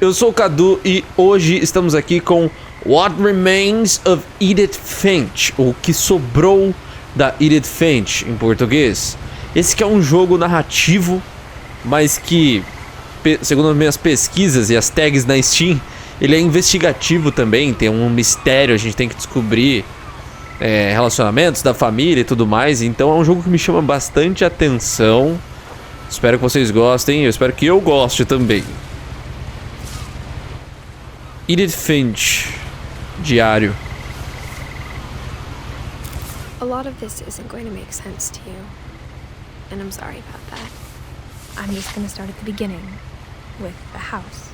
Eu sou o Cadu e hoje estamos aqui com What Remains of Edith Finch, o que sobrou da Edith Finch em português. Esse que é um jogo narrativo, mas que, segundo as minhas pesquisas e as tags na Steam, ele é investigativo também, tem um mistério, a gente tem que descobrir relacionamentos da família e tudo mais. Então é um jogo que me chama bastante atenção. Espero que vocês gostem, eu espero que eu goste também. Edith Finch, diário. A lot of this isn't going to make sense to you, and I'm sorry about that. I'm just going to start at the beginning, with the house.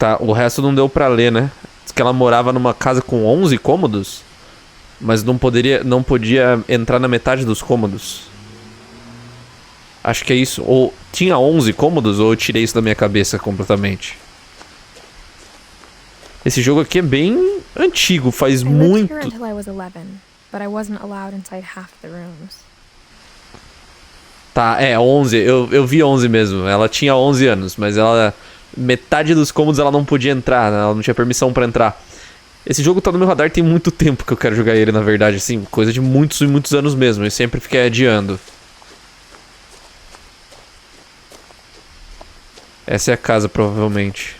Tá, o resto não deu pra ler, né? Diz que ela morava numa casa com 11 cômodos, mas não podia entrar na metade dos cômodos. Acho que é isso. Ou tinha 11 cômodos, ou eu tirei isso da minha cabeça completamente. Esse jogo aqui é bem antigo, faz muito. Tá, 11. Eu vi 11 mesmo. Ela tinha 11 anos, mas ela... metade dos cômodos ela não podia entrar, né? Ela não tinha permissão pra entrar. Esse jogo tá no meu radar tem muito tempo que eu quero jogar ele, na verdade, assim, coisa de muitos e muitos anos mesmo. Eu sempre fiquei adiando. Essa é a casa, provavelmente.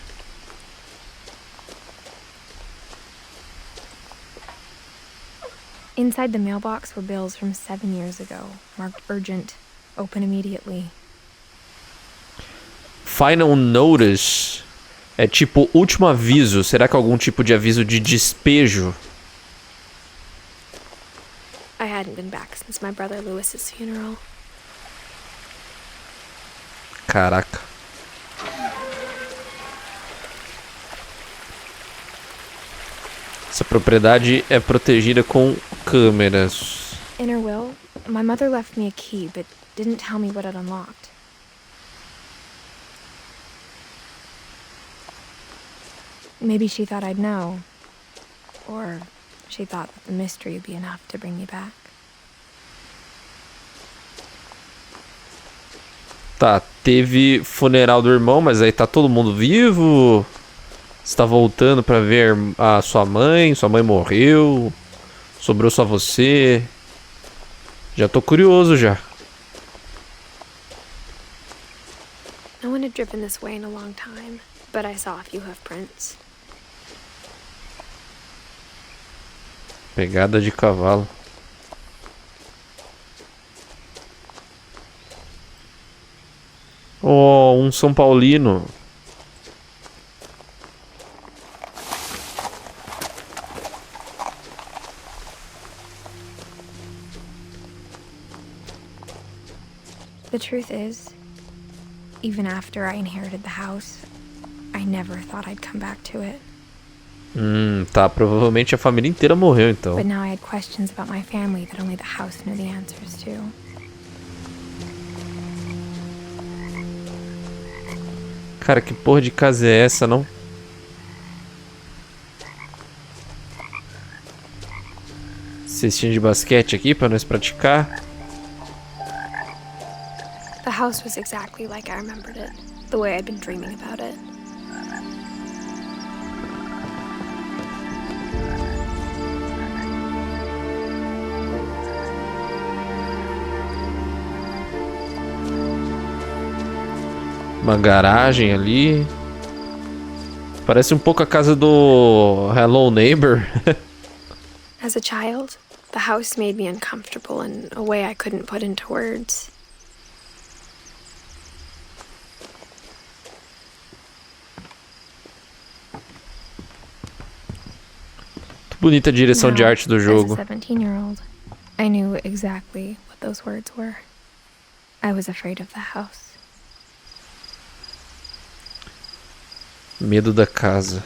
Inside the mailbox were bills from 7 years ago, marked urgent, open immediately. Final Notice é tipo último aviso. Será que é algum tipo de aviso de despejo? I hadn't been back since my brother Lewis's funeral. Caraca. Essa propriedade é protegida com câmeras. In her will, my mother left me a key, but didn't tell me what it unlocked. Maybe she thought I'd know. Or she thought that the mystery would be enough to bring me back. Tá, teve funeral do irmão, mas aí tá todo mundo vivo? Você tá voltando pra ver a sua mãe morreu? Sobrou só você? Já tô curioso já. No one had driven this way in a long time, but I saw a few hoof prints. Pegada de cavalo. Oh, um São Paulino. The truth is, even after I inherited the house, I never thought I'd come back to it. Tá, provavelmente a família inteira morreu então. But now I had questions about my family that only the house knew the answers to. Cara, que porra de casa é essa, não? Cestinha de basquete aqui pra nós praticar. The house was exactly like I remembered it, the way I'd been dreaming about it. Uma garagem ali. Parece um pouco a casa do Hello Neighbor. As a child, the house made me uncomfortable in a way I couldn't put into words. Bonita a direção de arte do jogo. As a 17-year-old, I knew exactly what those words were. I was afraid of the house. Medo da casa.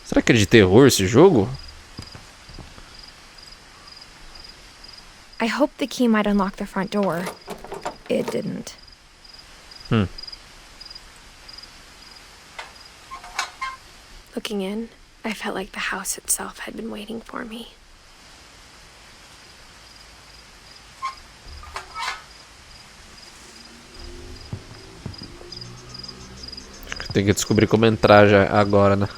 Será que é de terror esse jogo? I hoped the key might unlock the front door. It didn't. Looking in, I felt like the house itself had been waiting for me. Tem que descobrir como entrar já agora, né?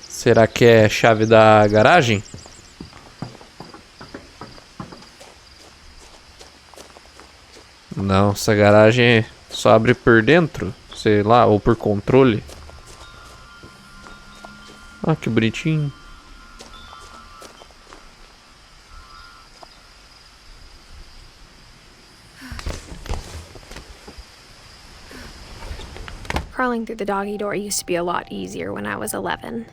Será que é chave da garagem? Não, essa garagem só abre por dentro, sei lá, ou por controle. Ah, que bonitinho. Crawling through the doggy door used to be a lot easier when I was 11.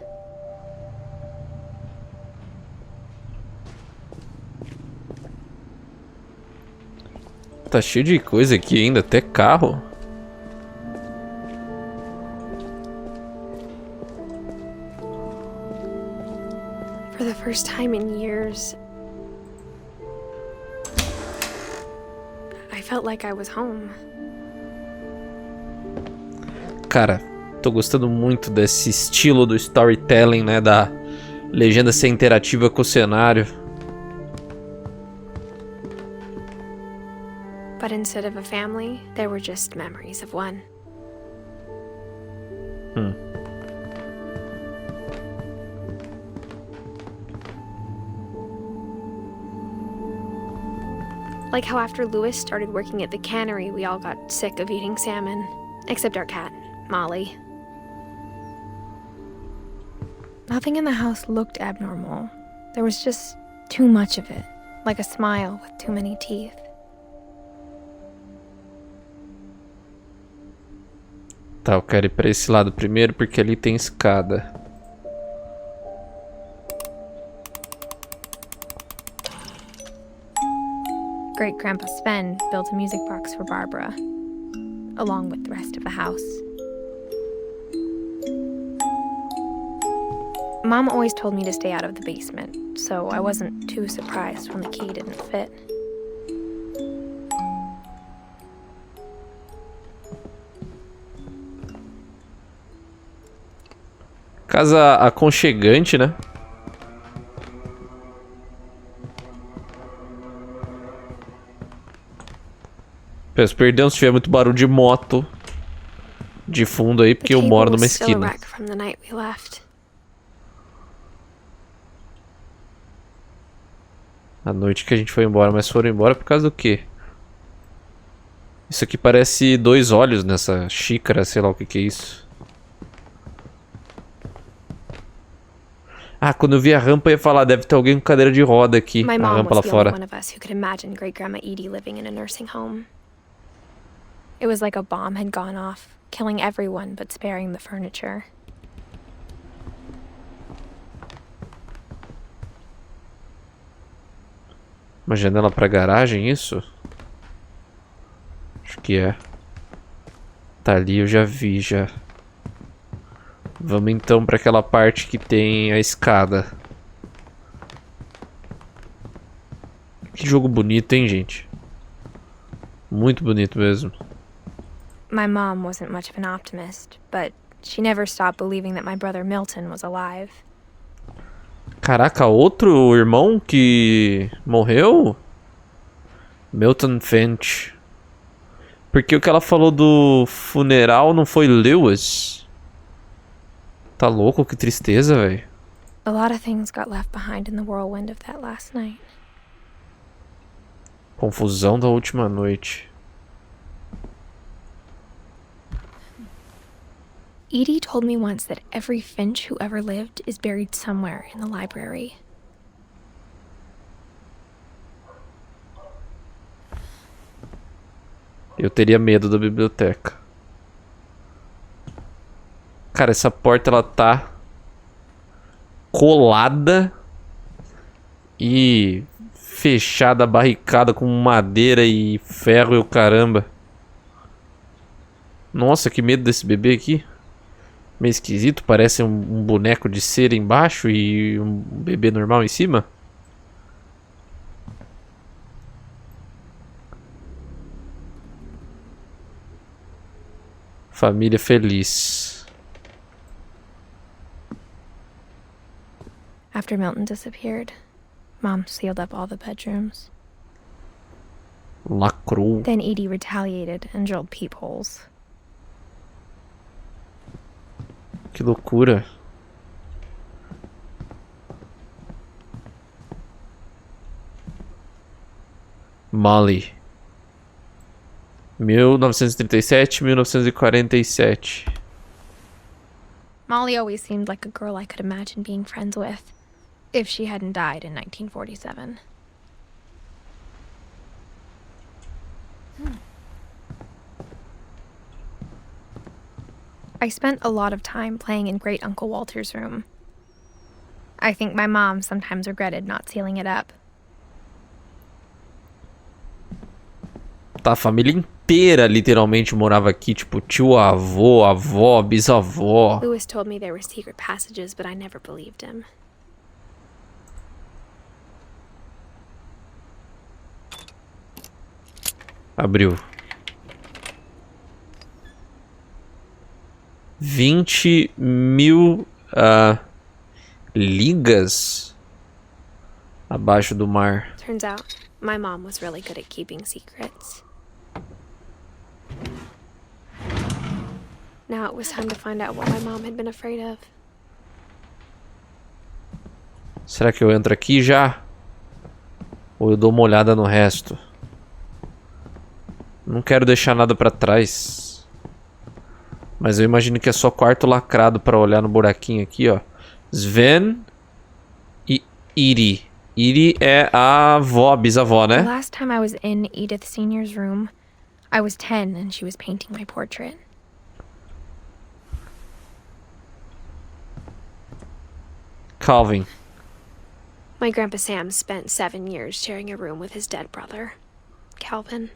Tá cheio de coisa aqui ainda, até carro. For the first time in years, I felt like I was home. Cara, tô gostando muito desse estilo do storytelling, né? Da legenda ser interativa com o cenário. But instead of a family, there were just memories of one. Like how after Louis started working at the cannery, we all got sick of eating salmon. Except our cat, Molly. Nothing in the house looked abnormal. There was just too much of it, like a smile with too many teeth. Tá, eu quero ir pra esse lado primeiro porque ali tem escada. Great-Grandpa Sven built a music box for Barbara, along with the rest of the house. Mom always told me to stay out of the basement, so I wasn't too surprised when the key didn't fit. Casa aconchegante, né? Peço perdão se tiver muito barulho de moto de fundo aí, porque eu moro numa esquina. A noite que a gente foi embora, mas foram embora por causa do quê? Isso aqui parece dois olhos nessa xícara, sei lá o que que é isso. Ah, quando eu vi a rampa eu ia falar, deve ter alguém com cadeira de roda aqui, a rampa lá fora. It was like a bomb had gone off, killing everyone but sparing the furniture. Uma janela pra garagem, isso? Acho que é. Tá ali, eu já vi, já. Vamos então pra aquela parte que tem a escada. Que jogo bonito, hein, gente? Muito bonito mesmo. My mom wasn't much of an optimist, but she never stopped believing that my brother Milton was alive. Caraca, outro irmão que morreu? Milton Finch. Porque o que ela falou do funeral não foi Lewis? Tá louco, que tristeza, velho. A lot of things got left behind in the whirlwind of that last night. Confusão da última noite. Edith told me once that every Finch who ever lived is buried somewhere in the library. Eu teria medo da biblioteca. Cara, essa porta ela tá colada e fechada, barricada com madeira e ferro e o caramba. Nossa, que medo desse bebê aqui. Meio esquisito, parece um boneco de cera embaixo e um bebê normal em cima. Família feliz. After Milton disappeared, Mom sealed up all the bedrooms. Lacrou. Then Edie retaliated and drilled peepholes. Que loucura. Molly. 1937, 1947. Molly always seemed like a girl I could imagine being friends with, if she hadn't died in 1947. I spent a lot of time playing in Great Uncle Walter's room. I think my mom sometimes regretted not sealing it up. Tá, a família inteira literalmente morava aqui, tipo, tio, avô, avó, bisavó. Lewis told me there were secret passages, but I never believed him. Abriu. 20.000 ligas abaixo do mar. Turns out, my mom was really good at keeping secrets. Now it was time to find out what my mom had been afraid of. Será que eu entro aqui já? Ou eu dou uma olhada no resto? Não quero deixar nada pra trás. Mas eu imagino que é só quarto lacrado pra olhar no buraquinho aqui, ó. Sven e Edith. Edith é a avó, bisavó, né? The last time I was in Edith Sr.'s room, I was 10 and she was painting my portrait. Calvin. My Grandpa Sam spent 7 years sharing a room with his dead brother, Calvin.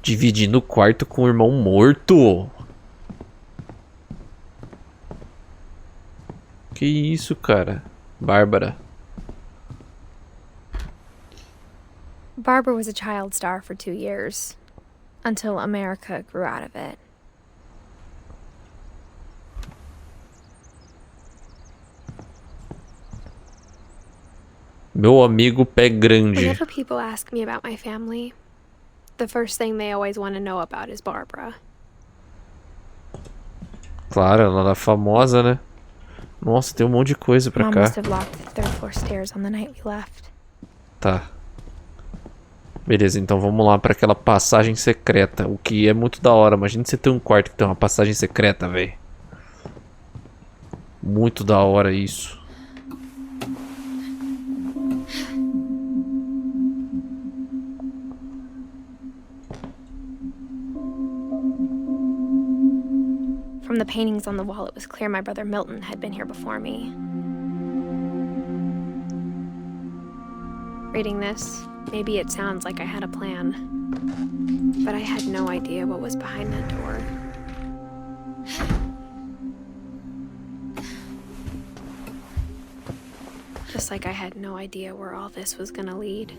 Dividindo o quarto com o irmão morto. Que isso, cara? Bárbara. Barbara was a child star for 2 years, until America grew out of it. Meu amigo pé grande. Whenever people ask me about my family, the first thing they always want to know about is Barbara. Claro, ela era famosa, né? Nossa, tem um monte de coisa pra Mom cá. must have locked the third floor stairs on the night we left. Tá. Beleza, então vamos lá pra aquela passagem secreta. O que é muito da hora. Imagina você ter um quarto que tem uma passagem secreta, velho. Muito da hora isso. From the paintings on the wall, it was clear my brother Milton had been here before me. Reading this, maybe it sounds like I had a plan, but I had no idea what was behind that door. Just like I had no idea where all this was gonna lead.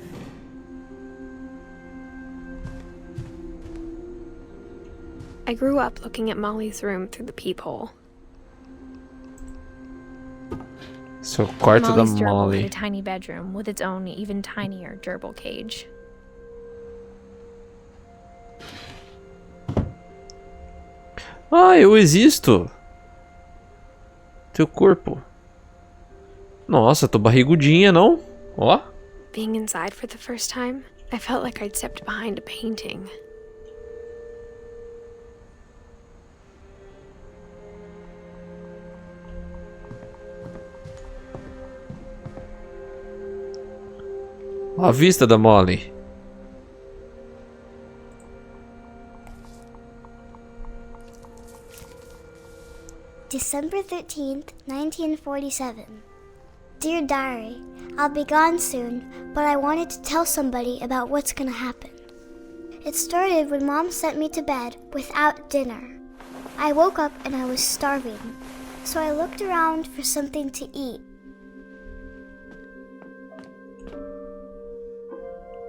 I grew up looking at Molly's room through the peephole. Esse é o quarto da Molly's gerbil Molly. had a tiny bedroom with its own even tinier gerbil cage. Ah, eu existo. Teu corpo. Nossa, tô barrigudinha, não? Ó. Being inside for the first time, I felt like I'd stepped behind a painting. Ó a vista da Molly. December 13th, 1947. Dear Diary, I'll be gone soon, but I wanted to tell somebody about what's gonna happen. It started when Mom sent me to bed without dinner. I woke up and I was starving, so I looked around for something to eat.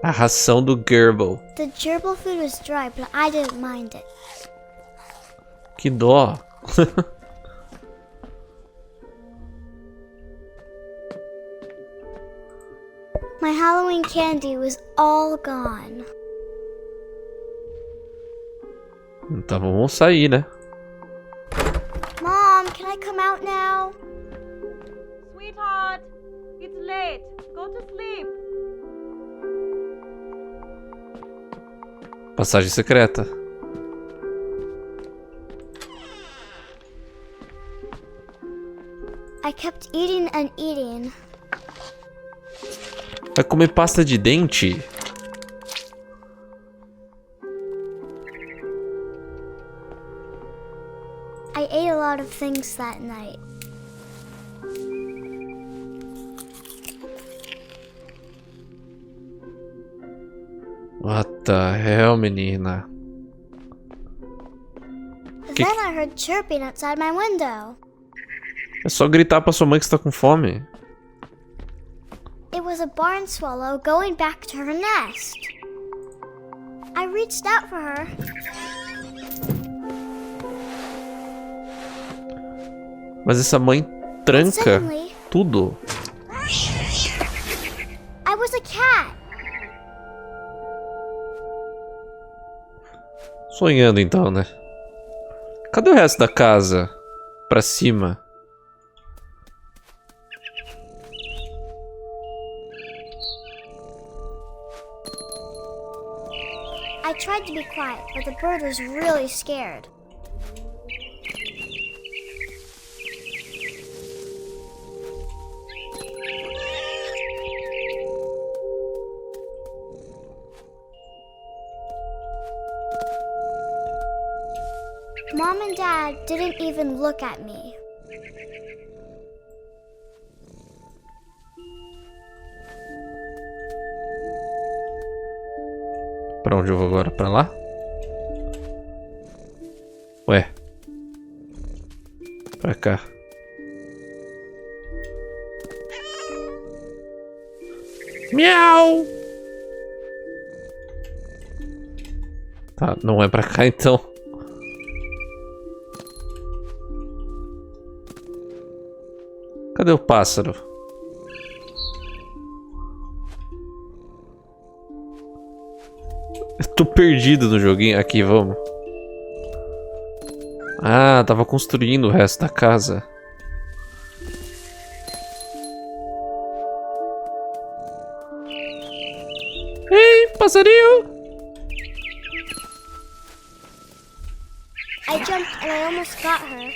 A ração do gerbil. The gerbil food was dry, but I didn't mind it. Que dó. My Halloween candy was all gone. Então vamos sair, né? Mom, I come out now? Sweetheart, it's late. Go to sleep. Passagem secreta. I kept eating and eating. Vai comer pasta de dente? I ate a lot of things that night. What the hell, menina? Then I heard chirping outside my window. É só gritar pra sua mãe que você tá com fome. It was a barn swallow going back to her nest. I reached out for her. Mas essa mãe tranca Suddenly, tudo. I was a cat. Sonhando então, né? Cadê o resto da casa? Pra cima. I tried to be quiet, but the bird was really scared. Mom and Dad didn't even look at me. Pra onde eu vou agora? Pra lá? Ué. Pra cá. Miau! Tá, não é pra cá então. Cadê o pássaro? Eu tô perdido no joguinho. Aqui, vamos. Ah, tava construindo o resto da casa. Ei, passarinho! I jumped and I almost got her.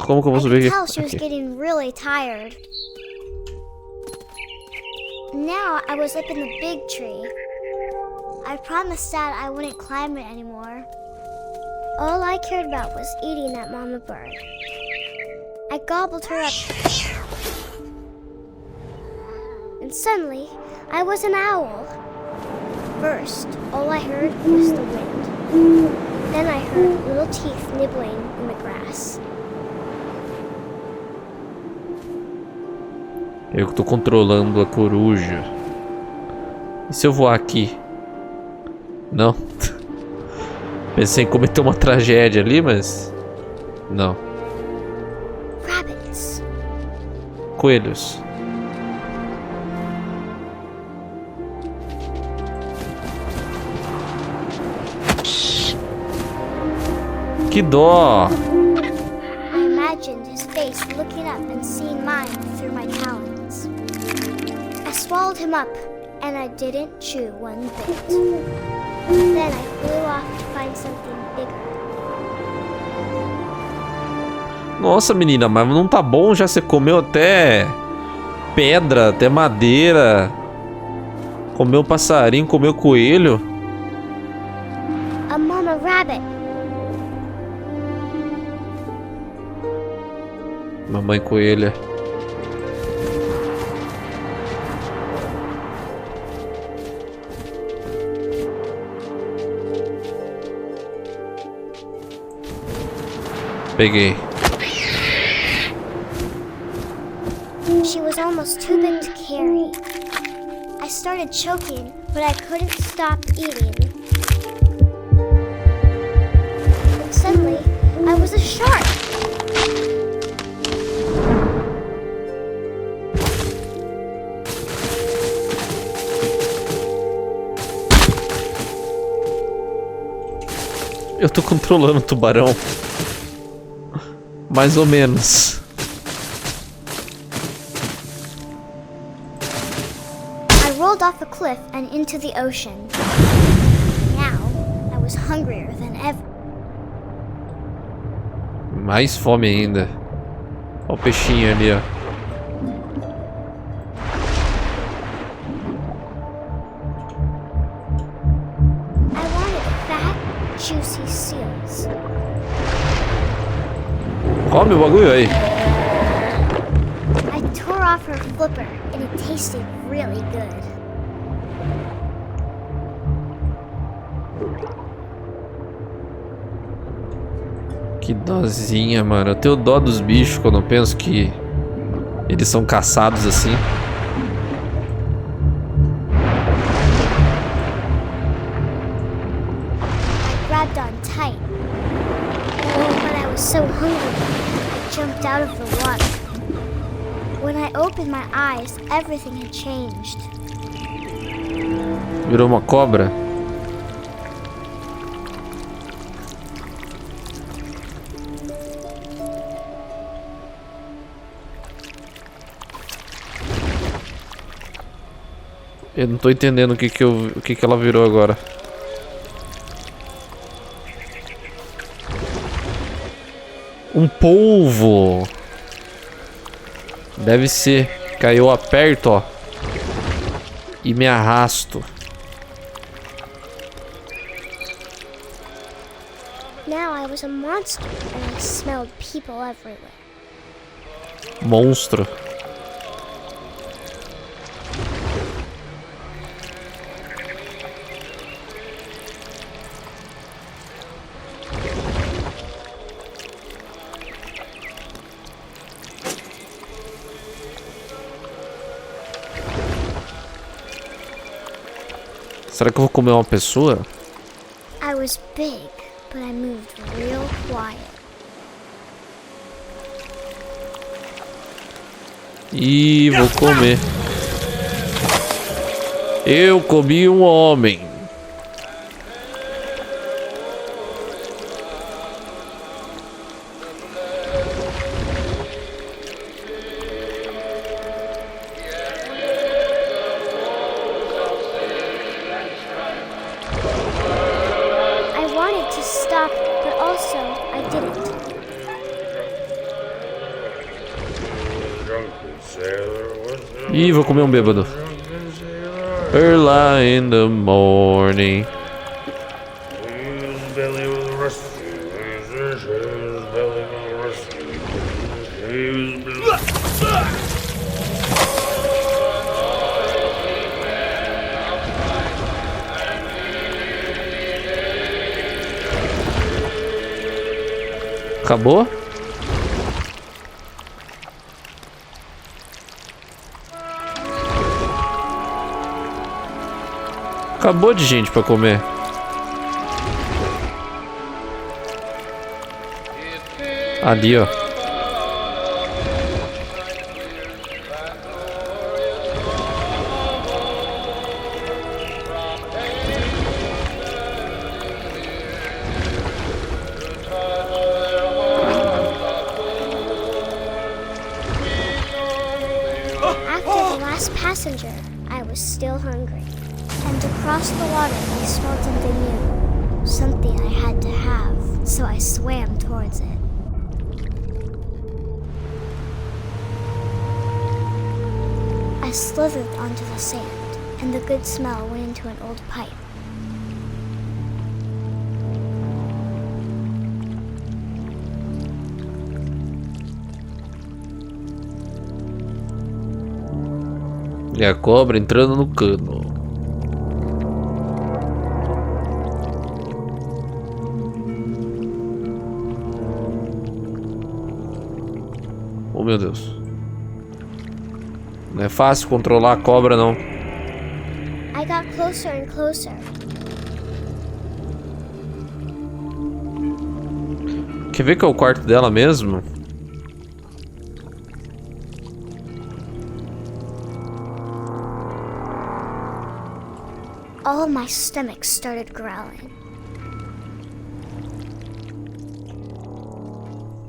Como que eu vou I subir could aqui? tell she was Aqui. getting really tired. Now I was up in the big tree. I promised Dad I wouldn't climb it anymore. All I cared about was eating that mama bird. I gobbled her up. And suddenly, I was an owl. First, all I heard was the wind. Then I heard little teeth nibbling in the grass. Eu que tô controlando a coruja. E se eu voar aqui? Não. Pensei em cometer uma tragédia ali, mas... Não. Rabbits. Coelhos. Que dó! I imagined his face looking up and seeing mine through my talons. I swallowed him up, and I didn't chew one bit. Then I flew off to find something bigger. Nossa, menina, mas não tá bom já? Você comeu até pedra, até madeira. Comeu passarinho, comeu coelho. A mama rabbit. Mamãe coelha. Peguei. She was almost too big to carry. I started choking, but I couldn't stop eating. And suddenly, I was a shark. Eu tô controlando o tubarão. Mais ou menos. I rolled off a cliff and into the ocean. Now, I was hungrier than ever. Mais fome ainda. Olha o peixinho ali, ó. I wanted fat, juicy seals. Come o bagulho aí. I tore off her flipper and it tasted really good. Que dozinha, mano. Eu tenho dó dos bichos quando eu penso que eles são caçados assim. I grabbed on tight. Oh, but I was so hungry, I jumped out of the water. When I opened my eyes, everything had changed. Virou uma cobra. Eu não tô entendendo o que ela virou agora. Um polvo. Deve ser. Caiu aperto, ó. E me arrasto. Now I was a monster and I smelled people everywhere. Monstro. Será que eu vou comer uma pessoa? I was big, but I moved real quiet. Ih, vou comer. Eu comi um homem. I wanted to stop, but also I didn't. Ih, vou comer um bêbado. Early in the morning. Acabou? Acabou de gente pra comer. Ali, ó. After the last passenger, I was still hungry. And across the water, I smelled something new. Something I had to have, so I swam towards it. I slithered onto the sand, and the good smell went into an old pipe. E a cobra entrando no cano. Oh, meu Deus. Não é fácil controlar a cobra, não. I got closer and closer. Quer ver que é o quarto dela mesmo? All my stomach started growling.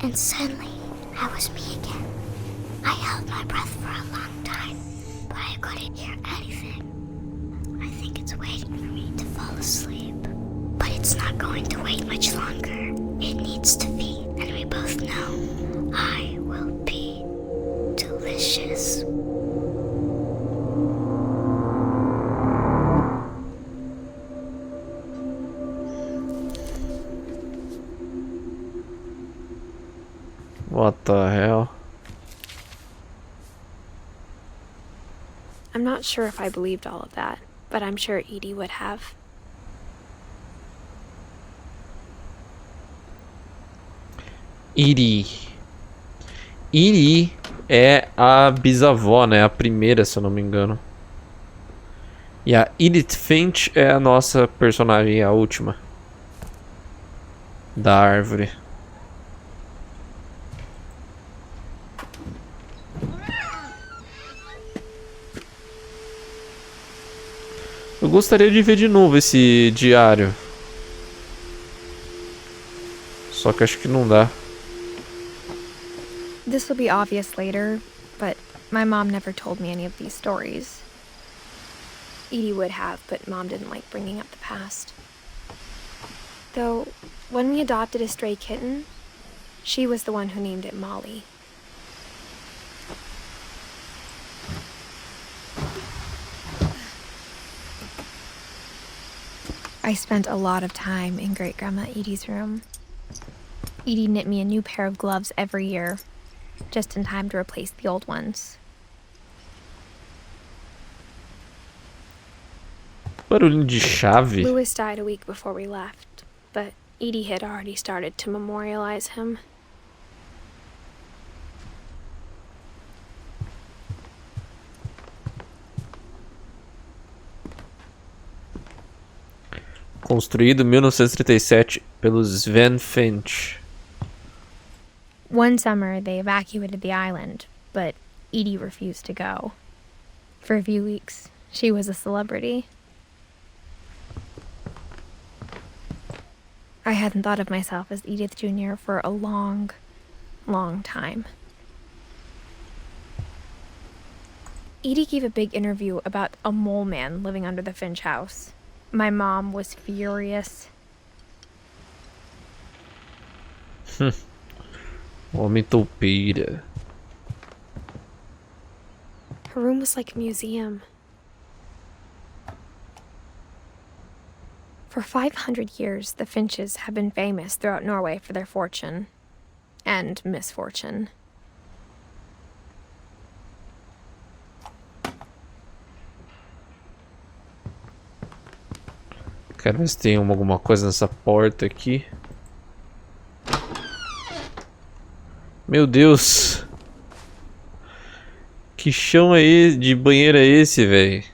And suddenly, I was me again. I held my breath for a long time, but I couldn't hear anything. I think it's waiting for me to fall asleep. But it's not going to wait much longer. It needs to feed, and we both know I will be delicious. What the hell? I'm not sure if I believed all of that, but I'm sure Edie would have. Edie. Edie é a bisavó, né? A primeira, se eu não me engano. E a Edith Finch é a nossa personagem, a última. Da árvore. Eu gostaria de ver de novo esse diário. Só que acho que não dá. This will be obvious later, but my mom never told me any of these stories. Edie would have, but Mom didn't like bringing up the past. Though, when we adopted a stray kitten, she was the one who named it Molly. I spent a lot of time in Great-Grandma Edie's room. Edie knit me a new pair of gloves every year, just in time to replace the old ones. Barulhinho de chave. Louis died a week before we left, but Edie had already started to memorialize him. Construído em 1937 pelos Van Finch. One summer, they evacuated the island, but Edie refused to go. For a few weeks, she was a celebrity. I hadn't thought of myself as Edith Jr. for a long, long time. Edie gave a big interview about a mole man living under the Finch house. My mom was furious. Homem toupeira. Her room was like a museum. For 500 years, the Finches have been famous throughout Norway for their fortune and misfortune. Quero ver se tem alguma coisa nessa porta aqui. Meu Deus! Que chão é esse? De banheiro é esse, velho?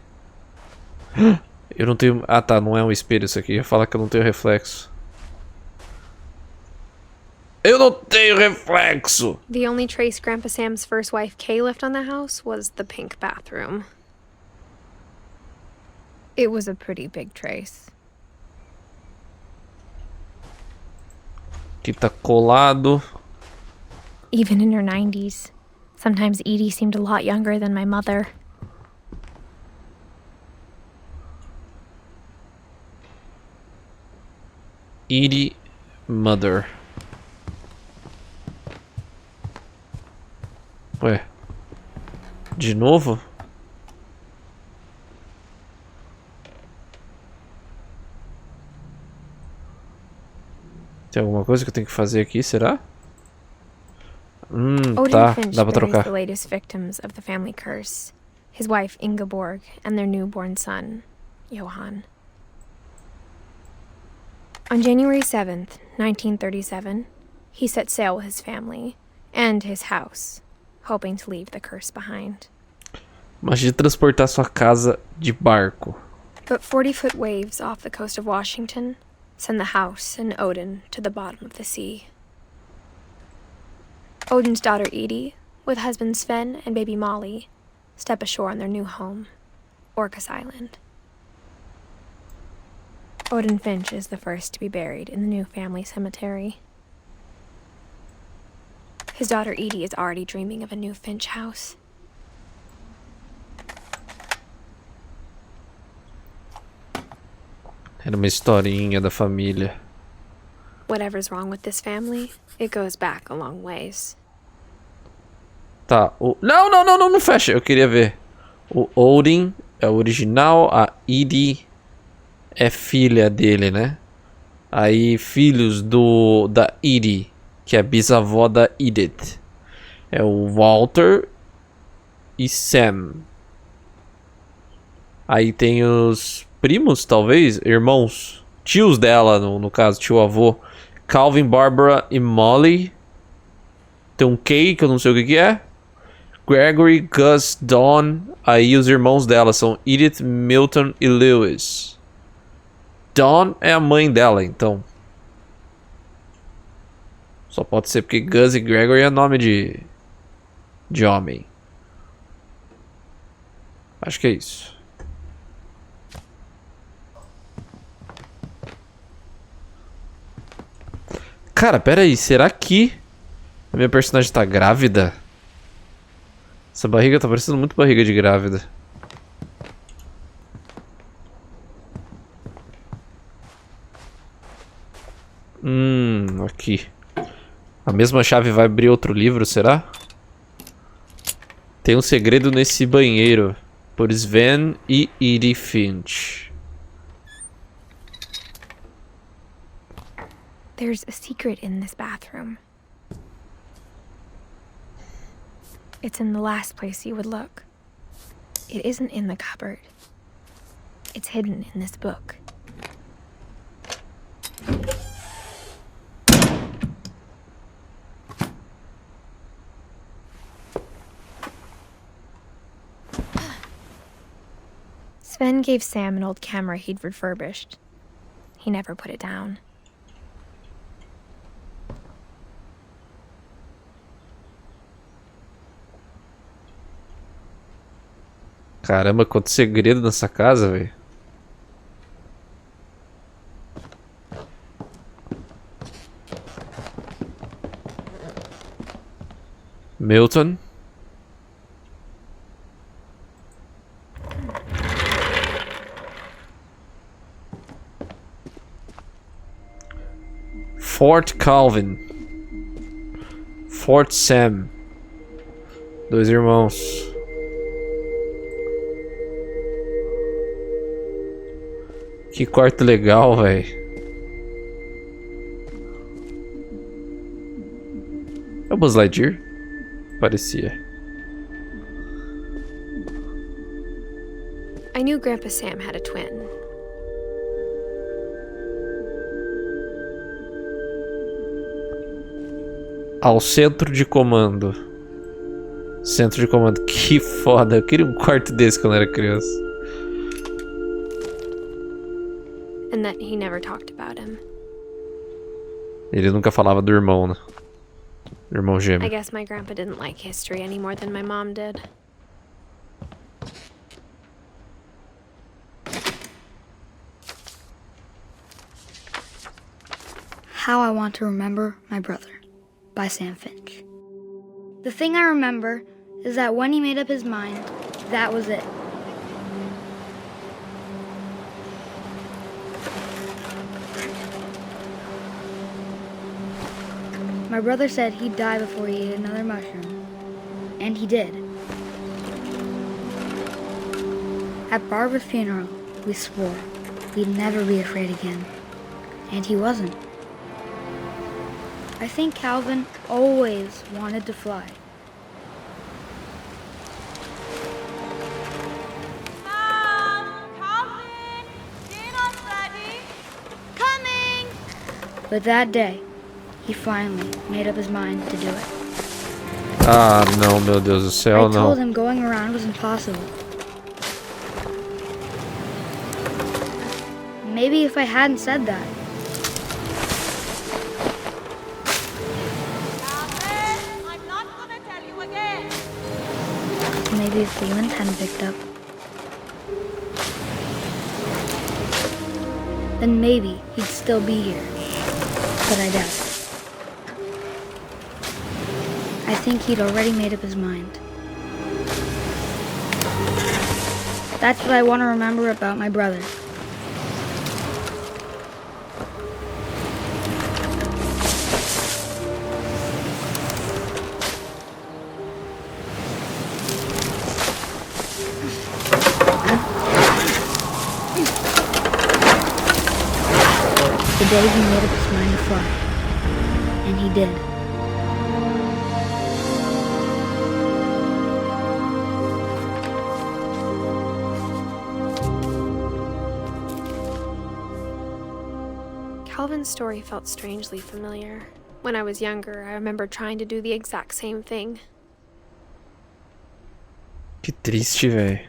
Eu não tenho... Ah tá, não é um espelho isso aqui. Eu ia falar que eu não tenho reflexo. Eu não tenho reflexo! The only trace Grandpa Sam's first wife Kay left on the house was the pink bathroom. It was a pretty big trace. Aqui tá colado. Even in her 90s. Sometimes Edie seemed a lot younger than my mother. Edie Mother. Ué. De novo? Tem alguma coisa que eu tenho que fazer aqui, será? Odin Tá, Finch dá pra buries trocar. the latest victims of the family curse. His wife Ingeborg and their newborn son, Johann. On January 7th, 1937, he set sail with his family and his house, hoping to leave the curse behind. Imagina transportar sua casa de barco. But 40-foot waves off the coast of Washington send the house and Odin to the bottom of the sea. Odin's daughter Edie, with husband Sven and baby Molly, step ashore on their new home, Orcas Island. Odin Finch is the first to be buried in the new family cemetery. His daughter Edie is already dreaming of a new Finch house. Era uma historinha da família. Whatever's wrong with this family, it goes back a long ways. Tá, não fecha. Eu queria ver. O Odin é o original, a Edie é filha dele, né? Aí, filhos da Edie, que é bisavó da Edith. É o Walter e Sam. Aí tem os primos, talvez, irmãos, tios dela, no caso, tio-avô. Calvin, Barbara e Molly. Tem um Kay, que eu não sei o que é. Gregory, Gus, Dawn. Aí os irmãos dela são Edith, Milton e Lewis. Dawn é a mãe dela, então. Só pode ser porque Gus e Gregory é nome de homem. Acho que é isso. Cara, pera aí. Será que a minha personagem tá grávida? Essa barriga tá parecendo muito barriga de grávida. Aqui. A mesma chave vai abrir outro livro, será? Tem um segredo nesse banheiro. Por Sven e Edith Finch. There's a secret in this bathroom. It's in the last place you would look. It isn't in the cupboard. It's hidden in this book. Sven gave Sam an old camera he'd refurbished. He never put it down. Caramba, quanto segredo nessa casa, velho. Milton. Fort Calvin. Fort Sam. Dois irmãos. Que quarto legal, velho. É o Buzz Lightyear? Parecia. I knew Grandpa Sam had a twin. Ao centro de comando. Centro de comando. Que foda. Eu queria um quarto desse quando era criança. And that he never talked about him. Ele nunca falava do irmão, né? Do irmão I gêmeo. guess my grandpa didn't like history any more than my mom did. How I Want to Remember My Brother by Sam Finch. The thing I remember is that when he made up his mind, that was it. My brother said he'd die before he ate another mushroom. And he did. At Barbara's funeral, we swore we'd never be afraid again. And he wasn't. I think Calvin always wanted to fly. Mom! Calvin! Dinner's ready! Coming! But that day, he finally made up his mind to do it. Ah, não, meu Deus do céu, I told não. him going around was impossible. Maybe if I hadn't said that, Calvin! I'm not gonna tell you again! maybe if the wind hadn't picked up, then maybe he'd still be here. But I doubt it. I think he'd already made up his mind. That's what I want to remember about my brother. The day he made up his mind to fly. And he did. Calvin's story felt strangely familiar. When I was younger, I remember trying to do the exact same thing. Que triste, velho.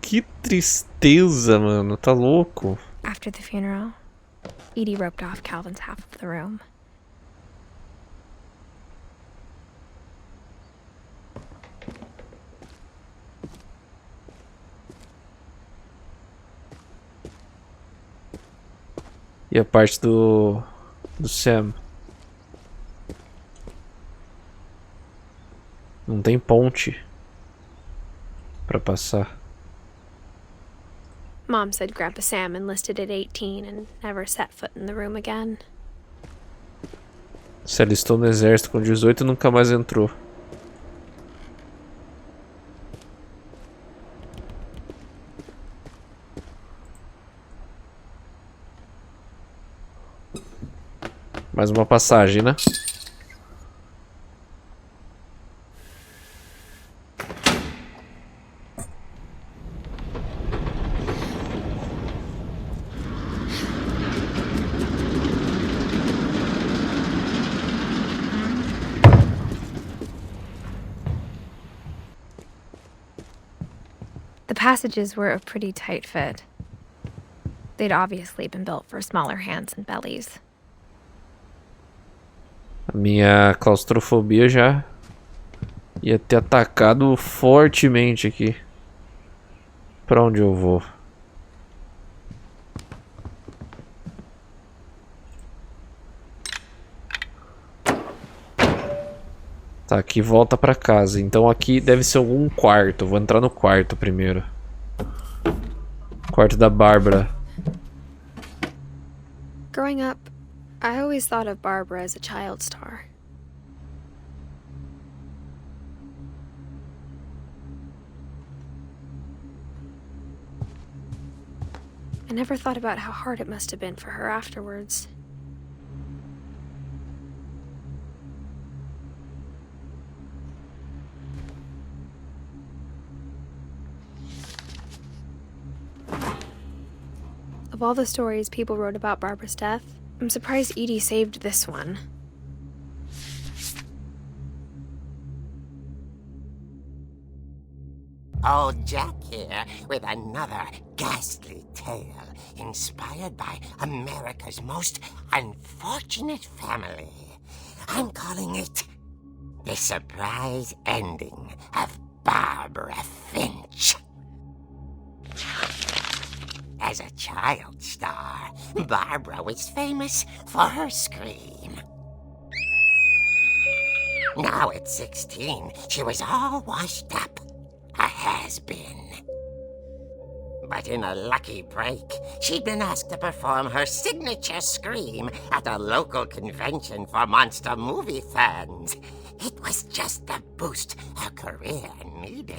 Que tristeza, mano. Tá louco. After the funeral, Edie roped off Calvin's half of the room. E a parte do Sam? Não tem ponte pra passar. Mom said Grandpa Sam enlisted at 18 and never set foot in the room again. Se alistou no exército com 18 e nunca mais entrou. Mais uma passagem, né? The passages were a pretty tight fit. They'd obviously been built for smaller hands and bellies. A minha claustrofobia já ia ter atacado fortemente aqui. Pra onde eu vou? Tá, aqui volta pra casa. Então aqui deve ser algum quarto. Vou entrar no quarto primeiro. Quarto da Bárbara. Growing up, I always thought of Barbara as a child star. I never thought about how hard it must have been for her afterwards. Of all the stories people wrote about Barbara's death, I'm surprised Edie saved this one. Old Jack here with another ghastly tale inspired by America's most unfortunate family. I'm calling it The Surprise Ending of Barbara Finch. As a child star, Barbara was famous for her scream. Now at 16, she was all washed up, a has-been. But in a lucky break, she'd been asked to perform her signature scream at a local convention for monster movie fans. It was just the boost her career needed.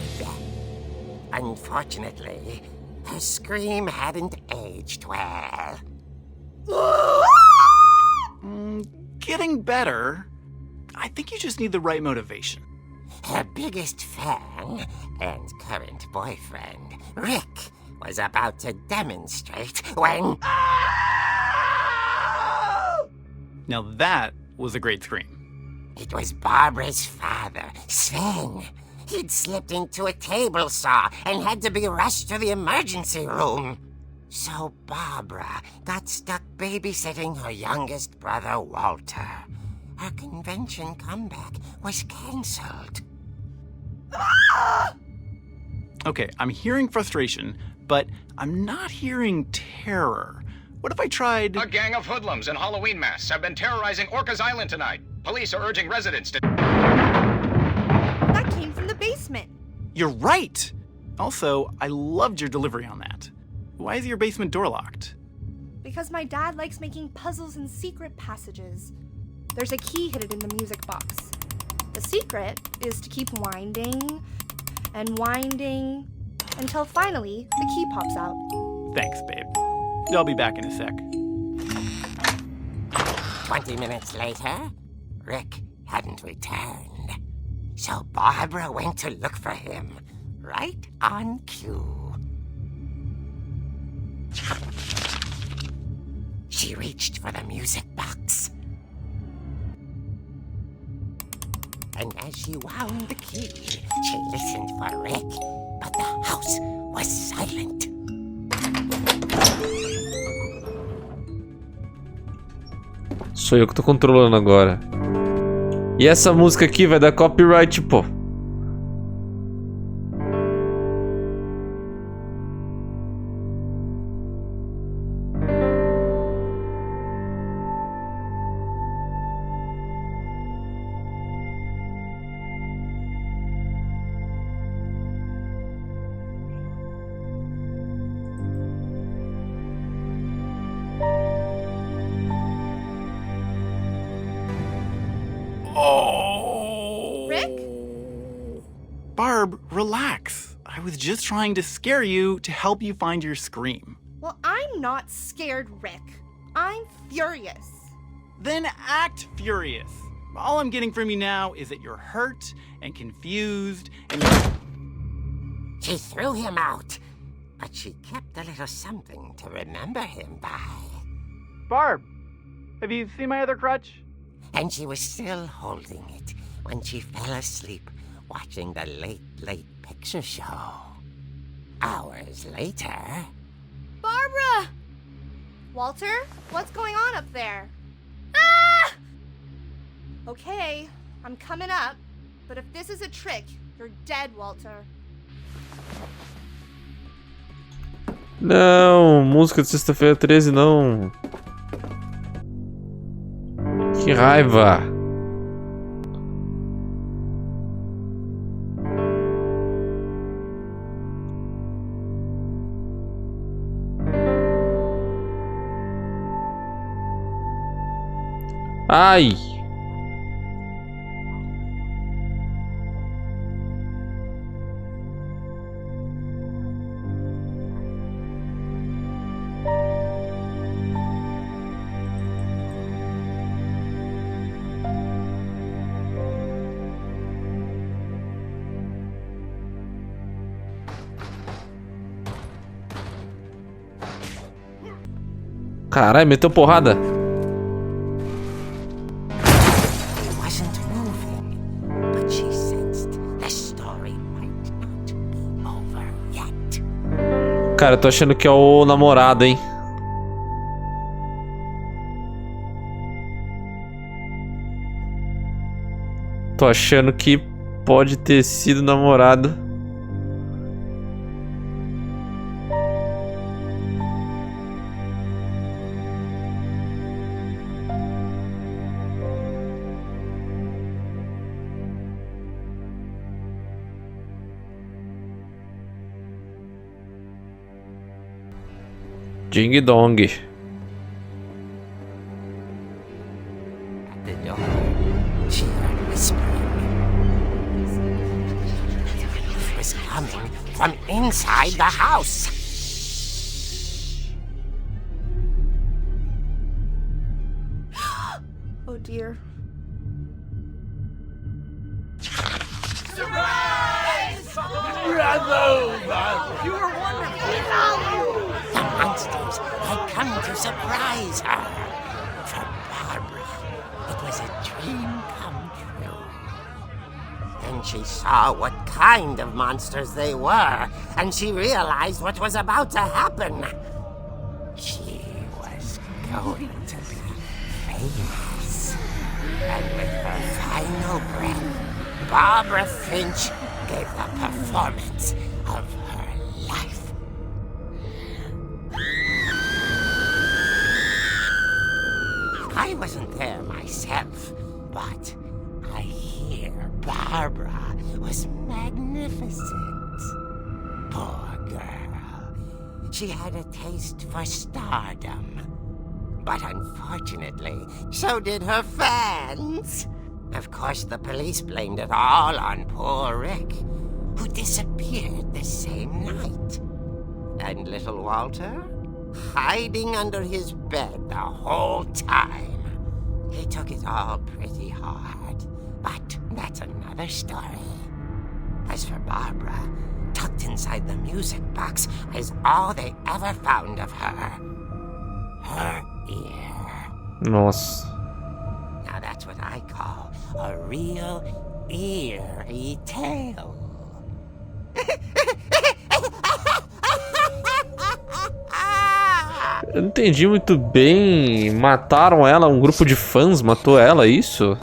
Unfortunately, her scream hadn't aged well. Getting better. I think you just need the right motivation. Her biggest fan and current boyfriend, Rick, was about to demonstrate when... Now that was a great scream. It was Barbara's father, Sven. He'd slipped into a table saw and had to be rushed to the emergency room. So Barbara got stuck babysitting her youngest brother, Walter. Her convention comeback was cancelled. Okay, I'm hearing frustration, but I'm not hearing terror. What if I tried... A gang of hoodlums in Halloween masks have been terrorizing Orcas Island tonight. Police are urging residents to... That came from the basement. You're right! Also, I loved your delivery on that. Why is your basement door locked? Because my dad likes making puzzles and secret passages. There's a key hidden in the music box. The secret is to keep winding and winding until finally the key pops out. Thanks, babe. I'll be back in a sec. 20 minutes later, Rick hadn't returned. So Barbara went to look for him, right on cue. She reached for the music box. And as she wound the key, she listened for Rick, but the house was silent. Sou eu que tô controlando agora. E essa música aqui vai dar copyright, pô. Rick? Barb, relax. I was just trying to scare you to help you find your scream. Well, I'm not scared, Rick. I'm furious. Then act furious. All I'm getting from you now is that you're hurt and confused and She threw him out, but she kept a little something to remember him by. Barb, have you seen my other crutch? And she was still holding it when she fell asleep watching the late picture show. Hours later... Barbara! Walter, what's going on up there? Ah! Okay, I'm coming up, but if this is a trick, you're dead, Walter. Não, música de sexta-feira 13 não. Que raiva. Ai. Caralho, meteu porrada. He wasn't moving, but she sensed the story might not be over yet. Cara, eu tô achando que é o namorado, hein? Tô achando que pode ter sido o namorado. Ding dong. At the door, she heard whispering. It was coming from inside the house. Oh dear. The monsters had come to surprise her. For Barbara, it was a dream come true. Then she saw what kind of monsters they were, and she realized what was about to happen. She was going to be famous. And with her final breath, Barbara Finch gave the performance of her life. I wasn't there myself, but I hear Barbara was magnificent. Poor girl. She had a taste for stardom. But unfortunately, so did her fans. Of course, the police blamed it all on poor Rick, who disappeared the same night. And little Walter? Hiding under his bed the whole time. He took it all pretty hard, but that's another story. As for Barbara, tucked inside the music box is all they ever found of her. Her ear. Nossa. Now that's what I call a real eerie tale. Eu não entendi muito bem. Mataram ela, um grupo de fãs matou ela, isso?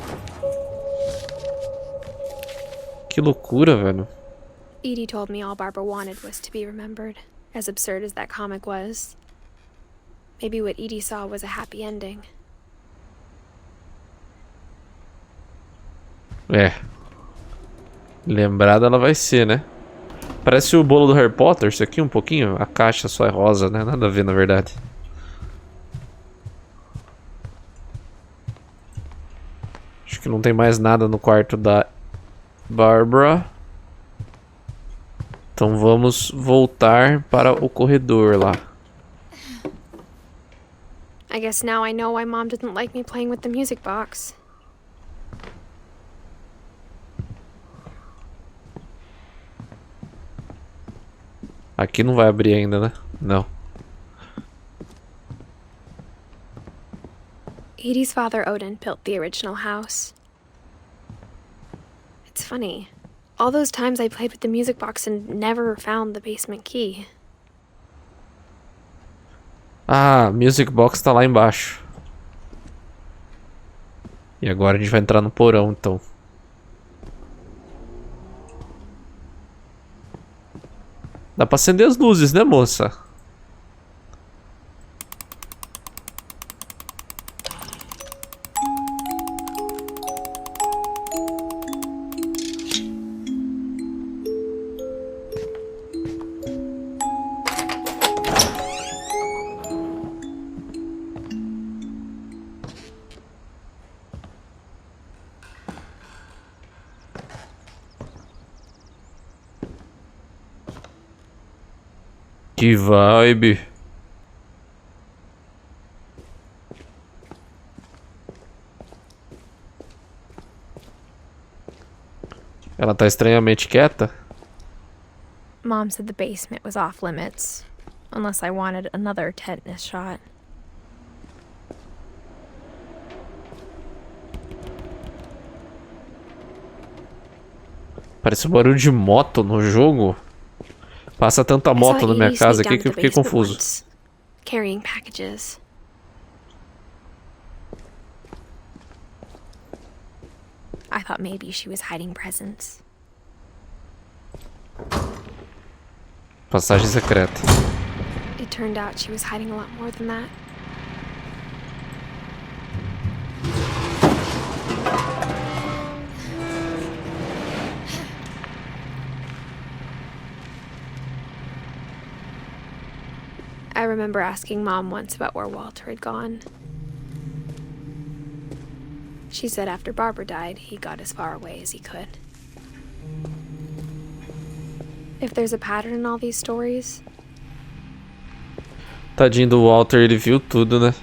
Que loucura, velho. Edie told me all Barbara wanted was to be remembered, as absurd as that comic was. Maybe what Edie saw was a happy ending. É. Lembrada ela vai ser, né? Parece o bolo do Harry Potter, isso aqui um pouquinho. A caixa só é rosa, né? Nada a ver, na verdade. Acho que não tem mais nada no quarto da Barbara. Então vamos voltar para o corredor lá. I guess now I know why Mom didn't like me playing with the music box. Aqui não vai abrir ainda, né? Não. Edie's father Odin built the original house. It's funny. All those times I played with the music box and never found the basement key. Ah, Music Box tá lá embaixo. E agora a gente vai entrar no porão, então. Dá pra acender as luzes, né, moça? Que vibe. Ela tá estranhamente quieta. Mom said the basement was off limits, unless I wanted another tetanus shot. Parece um barulho de moto no jogo. Passa tanta moto na minha casa aqui que eu fiquei confuso. Carrying packages. I thought maybe she was hiding presents. Passagem secreta. It turned out she was hiding a lot more than that. I remember asking Mom once about where Walter had gone. She said after Barbara died, he got as far away as he could. If there's a pattern in all these stories, Tadinho do Walter, ele viu tudo, né?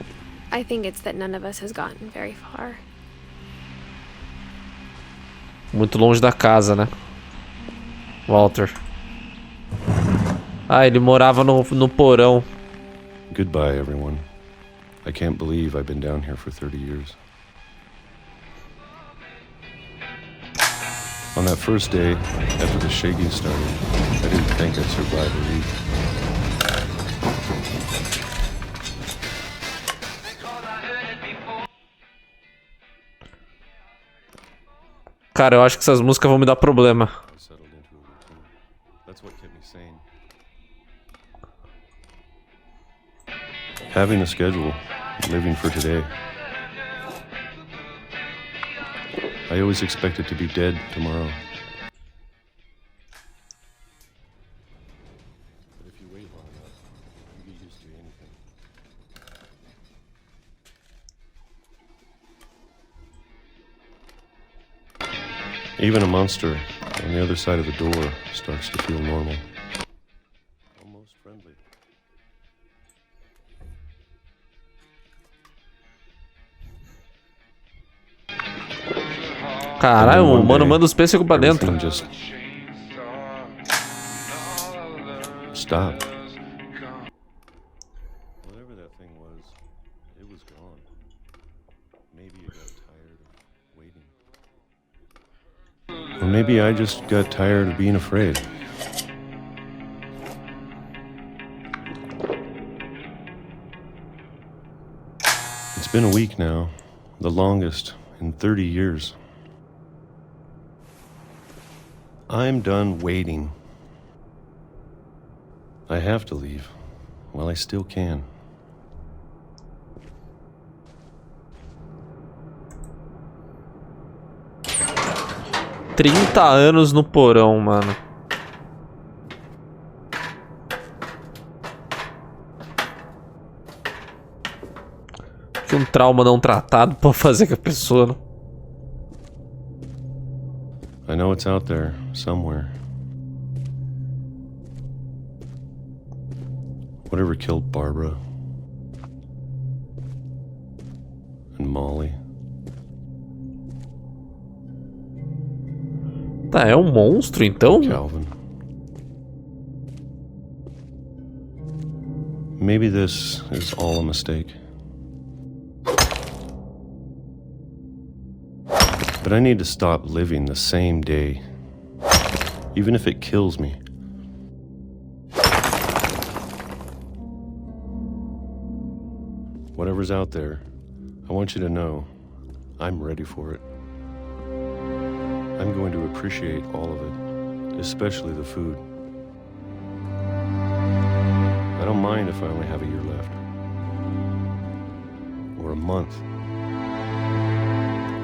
I think it's that none of us has gotten very far. Muito longe da casa, né? Walter. Ah, ele morava no porão. Goodbye, everyone. I can't believe I've been down here for 30 years. On that first day, after the shaking started, I didn't think I'd survive a week. Cara, eu acho que essas músicas vão me dar problema. I settled into a routine. That's what kept me sane. Having a schedule, living for today. I always expected to be dead tomorrow. But if you wait long enough, you get used to anything. Even a monster on the other side of the door starts to feel normal. Almost friendly. Caralho, o mano manda os pêssegos pra dentro. Everything just stop. Whatever that thing was, it was gone. Maybe you got tired of waiting. Or maybe I just got tired of being afraid. It's been a week now, the longest in 30 years. I'm done waiting. I have to leave while I still can. "30 anos no porão, mano." Que um trauma não tratado pode fazer com a pessoa, né? I know it's out there somewhere. Whatever killed Barbara and Molly. Tá, é um monstro então? Calvin. Maybe this is all a mistake. But I need to stop living the same day, even if it kills me. Whatever's out there, I want you to know I'm ready for it. I'm going to appreciate all of it, especially the food. I don't mind if I only have a year left, or a month,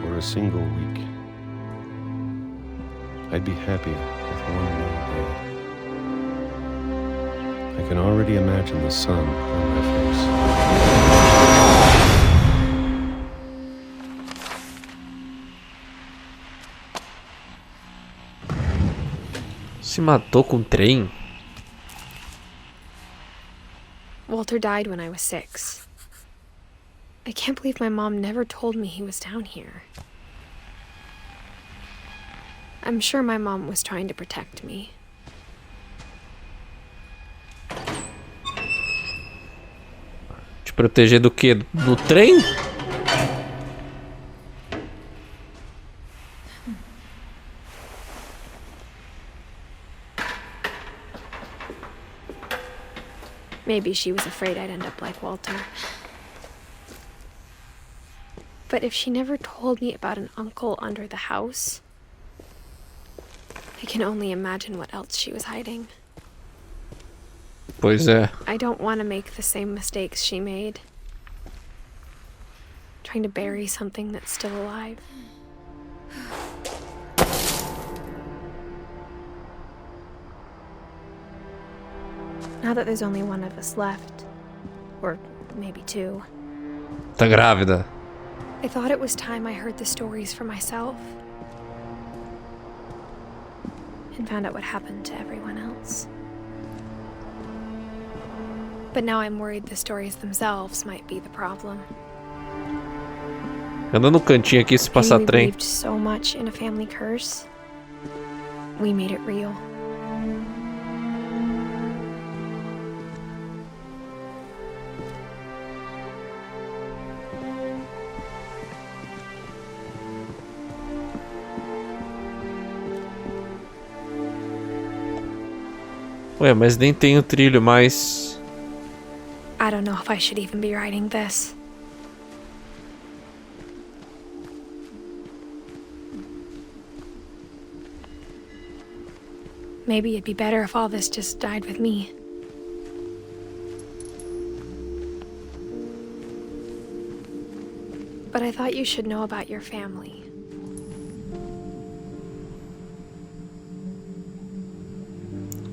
or a single week. I'd be happy with one more day. I can already imagine the sun on my face. Se matou com trem? Walter died when I was 6. I can't believe my mom never told me he was down here. I'm sure my mom was trying to protect me. Te proteger do quê? Do trem? Maybe she was afraid I'd end up like Walter. But if she never told me about an uncle under the house, I can only imagine what else she was hiding. Pois é. I don't want to make the same mistakes she made. Trying to bury something that's still alive. Now that there's only one of us left, or maybe 2, Tá grávida. I thought it was time I heard the stories for myself. And found out what happened to everyone else. But now I'm worried the stories themselves might be the problem. Anda no cantinho aqui se passar We trem. believed so much in a family curse. We made it real. Ué, mas nem tem o trilho mais. I don't know if I should even be writing this. Maybe it'd be better if all this just died with me. But I thought you should know about your family.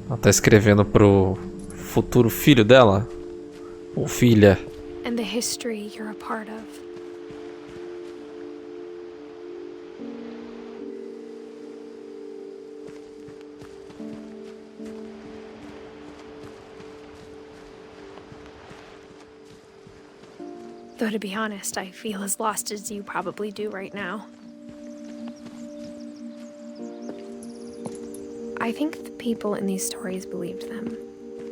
Ela tá escrevendo pro futuro filho dela? Ou filha? And the history you're a part of. Though to be honest, I feel as lost as you probably do right now. I think the people in these stories believed them,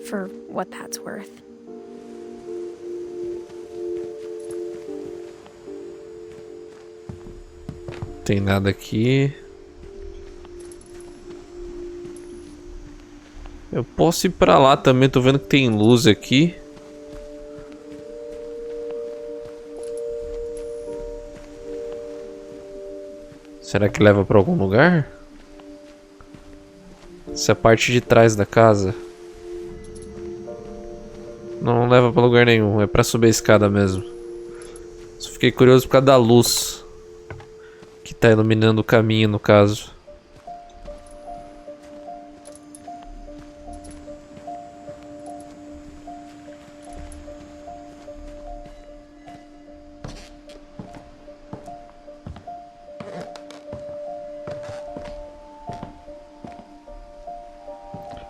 for what that's worth. Tem nada aqui. Eu posso ir pra lá também, tô vendo que tem luz aqui. Será que leva pra algum lugar? Essa é a parte de trás da casa. Não leva pra lugar nenhum, é pra subir a escada mesmo. Só fiquei curioso por causa da luz que tá iluminando o caminho, no caso.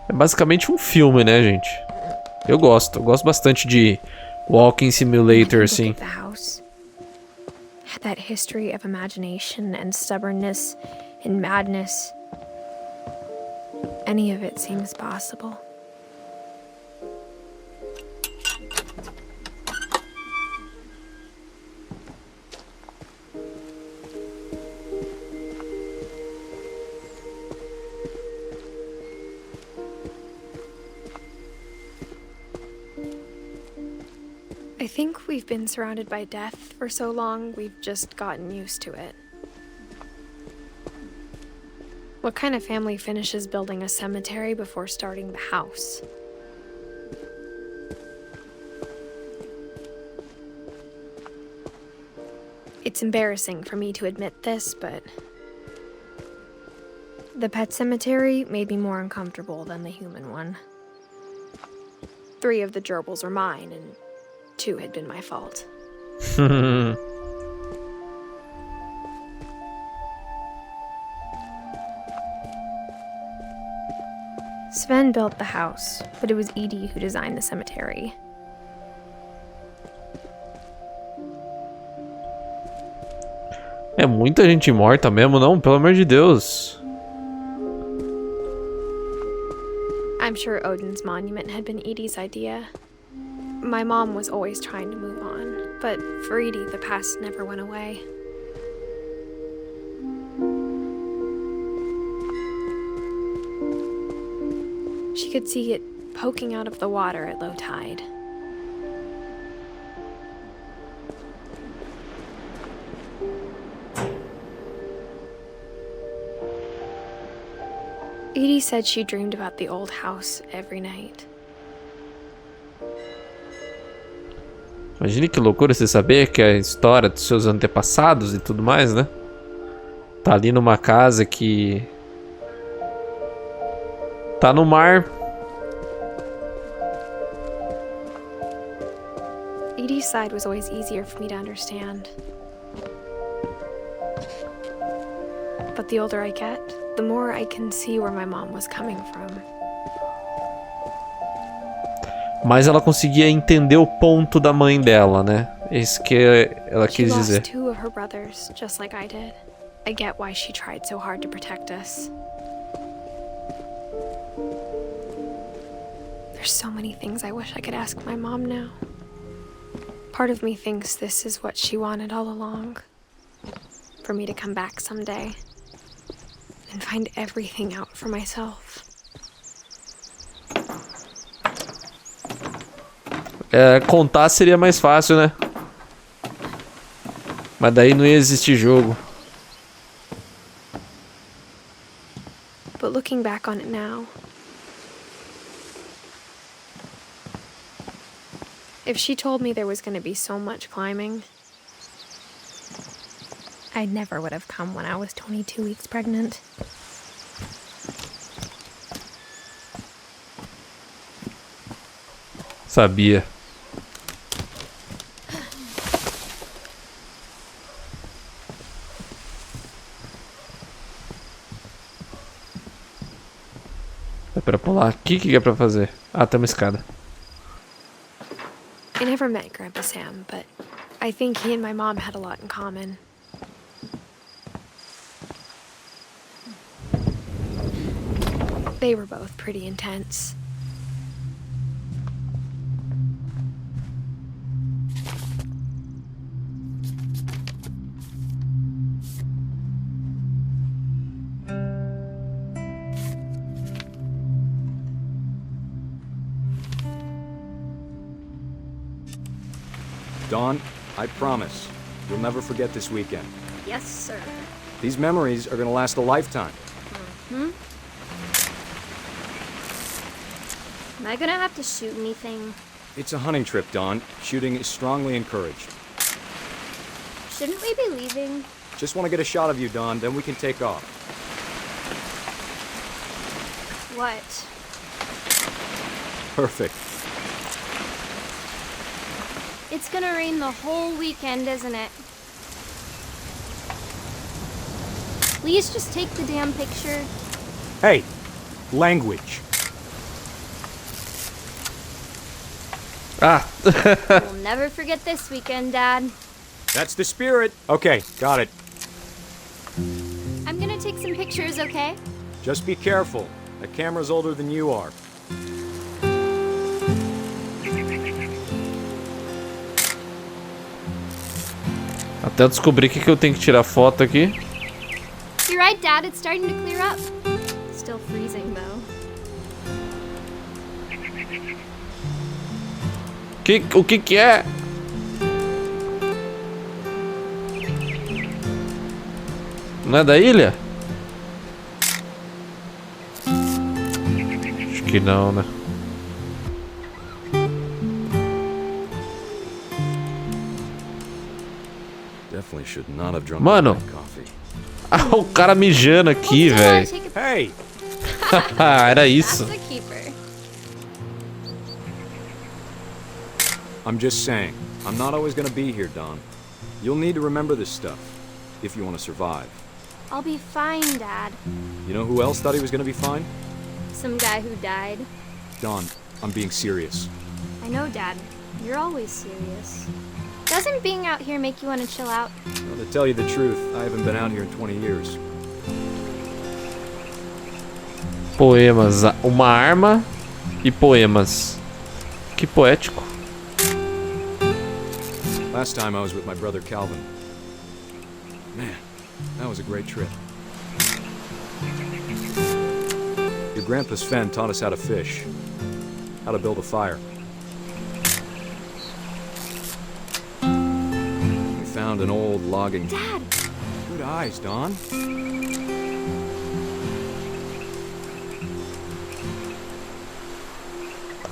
É basicamente um filme, né, gente? Eu gosto bastante de walking simulator, assim. The house had that history of imagination and stubbornness and madness. Any of it seems possible. I think we've been surrounded by death for so long, we've just gotten used to it. What kind of family finishes building a cemetery before starting the house? It's embarrassing for me to admit this, but the pet cemetery made me more uncomfortable than the human one. 3 of the gerbils were mine, and 2 had been my fault. Sven built the house, but it was Edith who designed the cemetery. É muita gente morta mesmo, não? Pelo amor de Deus. I'm sure Odin's monument had been Edie's idea. My mom was always trying to move on, but for Edie, the past never went away. She could see it poking out of the water at low tide. Edie said she dreamed about the old house every night. Imagine que loucura você saber que a história dos seus antepassados e tudo mais, né? Tá ali numa casa que tá no mar. Edie's side was always easier for me to understand. But the older I get, the more I can see where my mom was coming from. Mas ela conseguia entender o ponto da mãe dela, né? É isso que ela quis dizer. She lost 2 of her brothers, just like I did. I get why she tried so hard to protect us. There's so many things I wish I could ask my mom now. Part of me thinks this is what she wanted all along. For me to come back someday and find everything out for myself. É, contar seria mais fácil, né? Mas daí não ia existir jogo. But looking back on it now, if she told me there was going to be so much climbing, I never would have come when I was 22 weeks pregnant. Sabia. É pra pular aqui? O que é pra fazer? Ah, tem uma escada. I never met Grandpa Sam, but I think he and my mom had a lot in common. They were both pretty intense. Dawn, I promise, you'll never forget this weekend. Yes, sir. These memories are gonna last a lifetime. Hmm? Am I gonna have to shoot anything? It's a hunting trip, Dawn. Shooting is strongly encouraged. Shouldn't we be leaving? Just want to get a shot of you, Dawn, then we can take off. What? Perfect. It's gonna rain the whole weekend, isn't it? Please just take the damn picture. Hey, language. Ah! We'll never forget this weekend, Dad. That's the spirit. Okay, got it. I'm gonna take some pictures, okay? Just be careful. The camera's older than you are. Até eu descobrir o que eu tenho que tirar foto aqui. You're right, Dad. It's starting to clear up. Still freezing, though. O que é? Não é da ilha? Acho que não, né? Definitely should not have drunk Mano. that coffee. Ah, o cara mijando aqui, velho. Hey! Era isso. That's a keeper. I'm just saying, I'm not always gonna be here, Dawn. You'll need to remember this stuff, if you want to survive. I'll be fine, Dad. You know who else thought he was gonna be fine? Some guy who died. Dawn, I'm being serious. I know, Dad. You're always serious. Doesn't being out here make you want to chill out? Well, to tell you the truth, I haven't been out here in 20 years. Poemas. Uma arma e poemas. Que poético. Last time I was with my brother Calvin. Man, that was a great trip. Your grandpa Sven taught us how to fish, how to build a fire. We found an old logging... Dad! Good eyes, Dawn.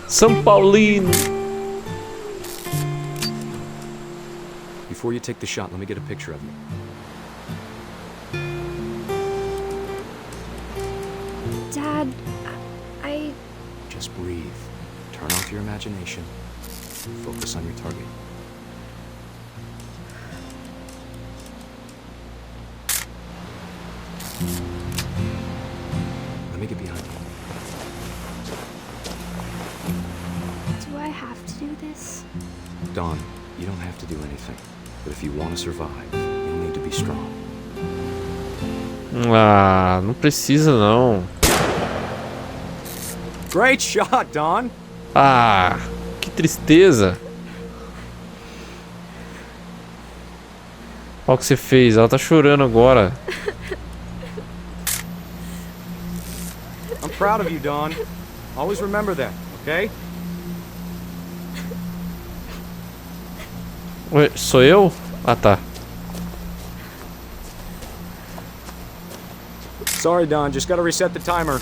São Paulino. Before you take the shot, let me get a picture of you. Dad, I... Just breathe. Turn off your imagination. Focus on your target. Let me get behind you. Do I have to do this? Dawn, you don't have to do anything. But if you want to survive, you'll need to be strong. Ah, não precisa não. Great shot, Dawn! Ah, que tristeza. Olha o que você fez, ela tá chorando agora. I'm proud of you, Dawn. Always remember that, okay? Ué, sou eu? Ah, tá. Sorry, Dawn, just gotta reset the timer.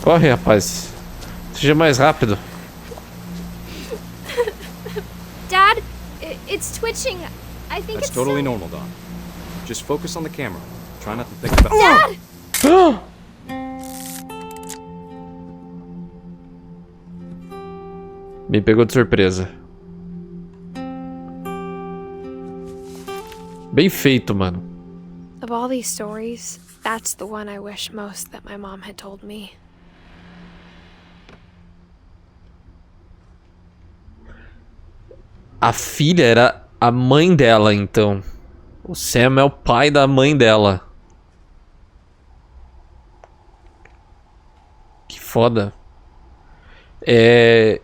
Corre, rapaz. Seja mais rápido. Dad, it's twitching. I think That's it's totally so... normal, Dawn. Just focus on the camera. Try not to think about... Dad! Me pegou de surpresa. Bem feito, mano. Of all these stories, that's the one I wish most that my mom had told me. A filha era a mãe dela, então. O Sam é o pai da mãe dela. Que foda.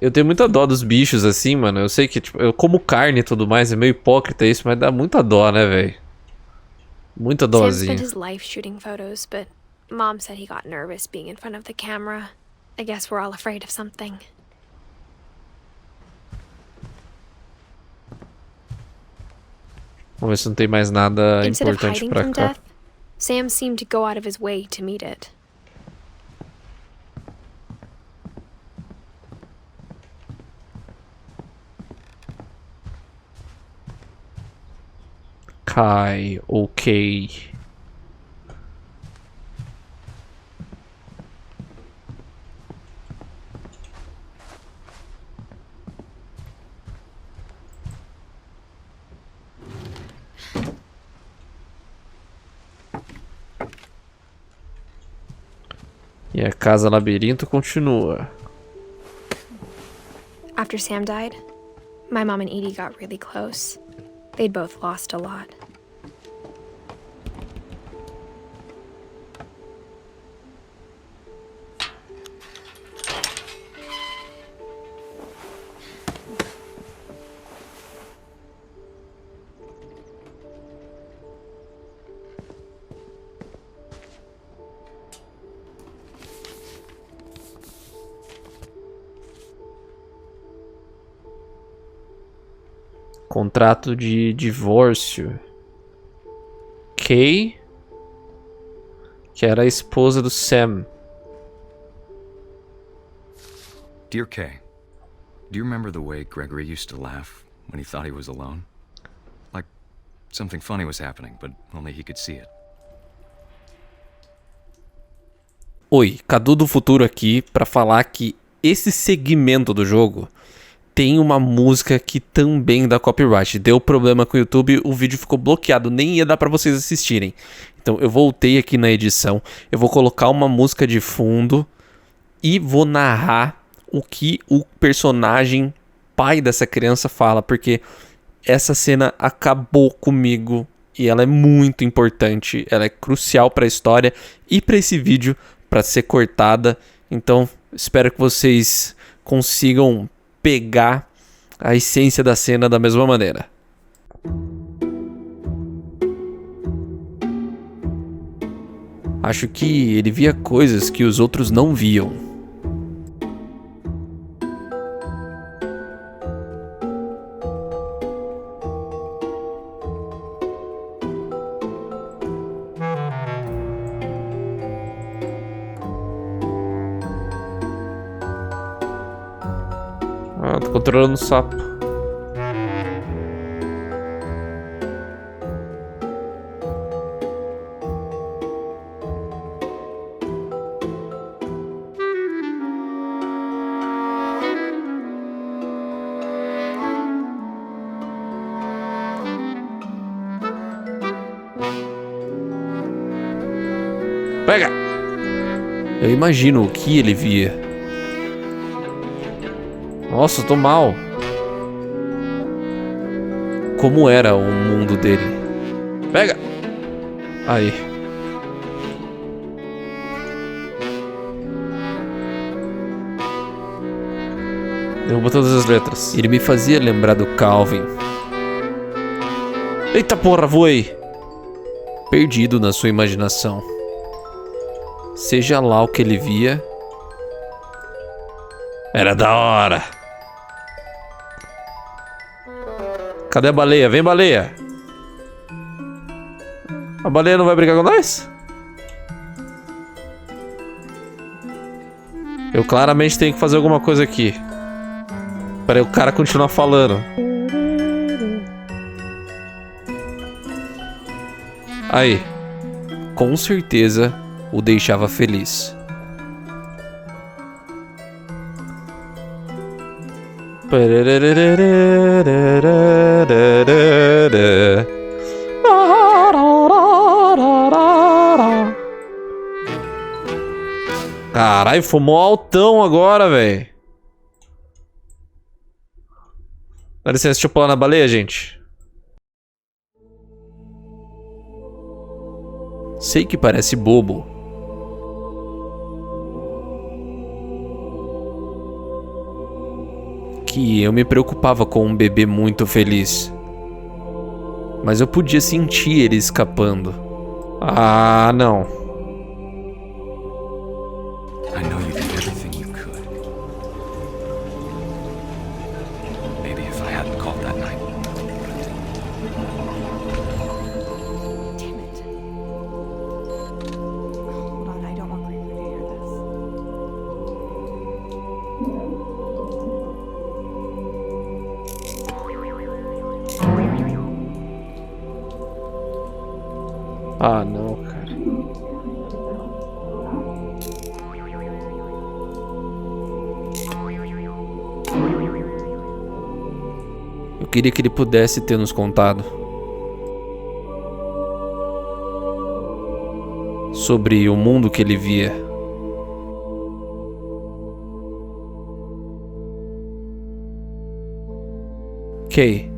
Eu tenho muita dó dos bichos assim, mano. Eu sei que tipo, eu como carne e tudo mais, é meio hipócrita isso, mas dá muita dó, né, velho? Muita Sam dózinha. spent his life shooting photos, but Mom said he got nervous being in front of the camera. I guess we're all afraid of something. Vamos ver se não tem mais nada Instead of importante hiding pra from cá. death, Sam seemed to go out of his way to meet it. Kai, ok. E a casa labirinto continua. After Sam died, my mom and Edie got really close. They'd both lost a lot. Contrato de divórcio. Kay, que era a esposa do Sam. Dear Kay, do you remember the way Gregory used to laugh when he thought he was alone? Like something funny was happening, but only he could see it. Oi, Cadu do futuro aqui pra falar que esse segmento do jogo tem uma música que também dá copyright. Deu problema com o YouTube, o vídeo ficou bloqueado, nem ia dar pra vocês assistirem. Então eu voltei aqui na edição, eu vou colocar uma música de fundo e vou narrar o que o personagem pai dessa criança fala, porque essa cena acabou comigo e ela é muito importante, ela é crucial pra história e pra esse vídeo pra ser cortada. Então espero que vocês consigam pegar a essência da cena da mesma maneira. Acho que ele via coisas que os outros não viam. Ah, tô controlando o sapo. Pega! Eu imagino o que ele via. Nossa, eu tô mal. Como era o mundo dele? Pega! Aí. Derruba todas as letras. Ele me fazia lembrar do Calvin. Eita porra, voei! Perdido na sua imaginação. Seja lá o que ele via, era da hora. Cadê a baleia? Vem, baleia. A baleia não vai brigar com nós? Eu claramente tenho que fazer alguma coisa aqui para o cara continuar falando. Aí, com certeza o deixava feliz. Caralho, fumou altão agora, velho. Dá licença, deixa eu pular na baleia, gente. Sei que parece bobo. Que eu me preocupava com um bebê muito feliz. Mas eu podia sentir ele escapando. Ah, não. I know you did everything you could. Maybe if I hadn't called that night. Damn it. Hold on, I don't want Gregory to hear this. Ah, não, cara. Eu queria que ele pudesse ter nos contado sobre o mundo que ele via. Kay,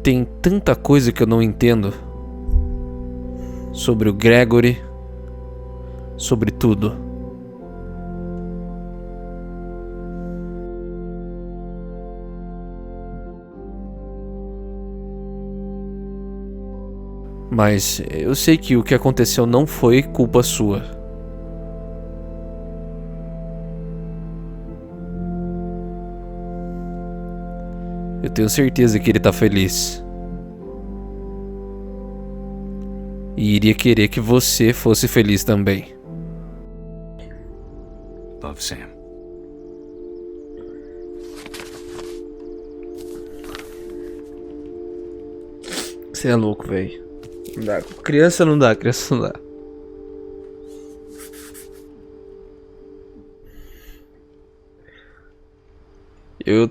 tem tanta coisa que eu não entendo sobre o Gregory, sobre tudo. Mas eu sei que o que aconteceu não foi culpa sua. Eu tenho certeza que ele tá feliz. E iria querer que você fosse feliz também. Love, Sam. Você é louco, velho. Não dá. Criança não dá, criança não dá. Eu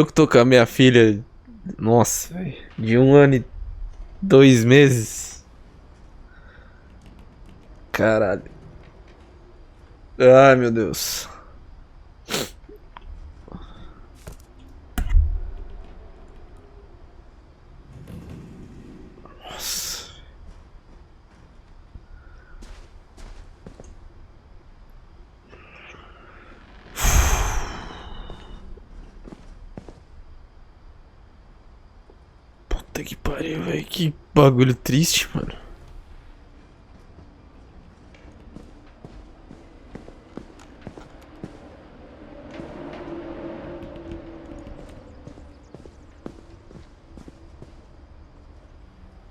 que tô com a minha filha. Nossa, velho. De 1 ano e 2 meses. Caralho. Ai, meu Deus. Nossa. Puta que pariu, velho. Que bagulho triste, mano.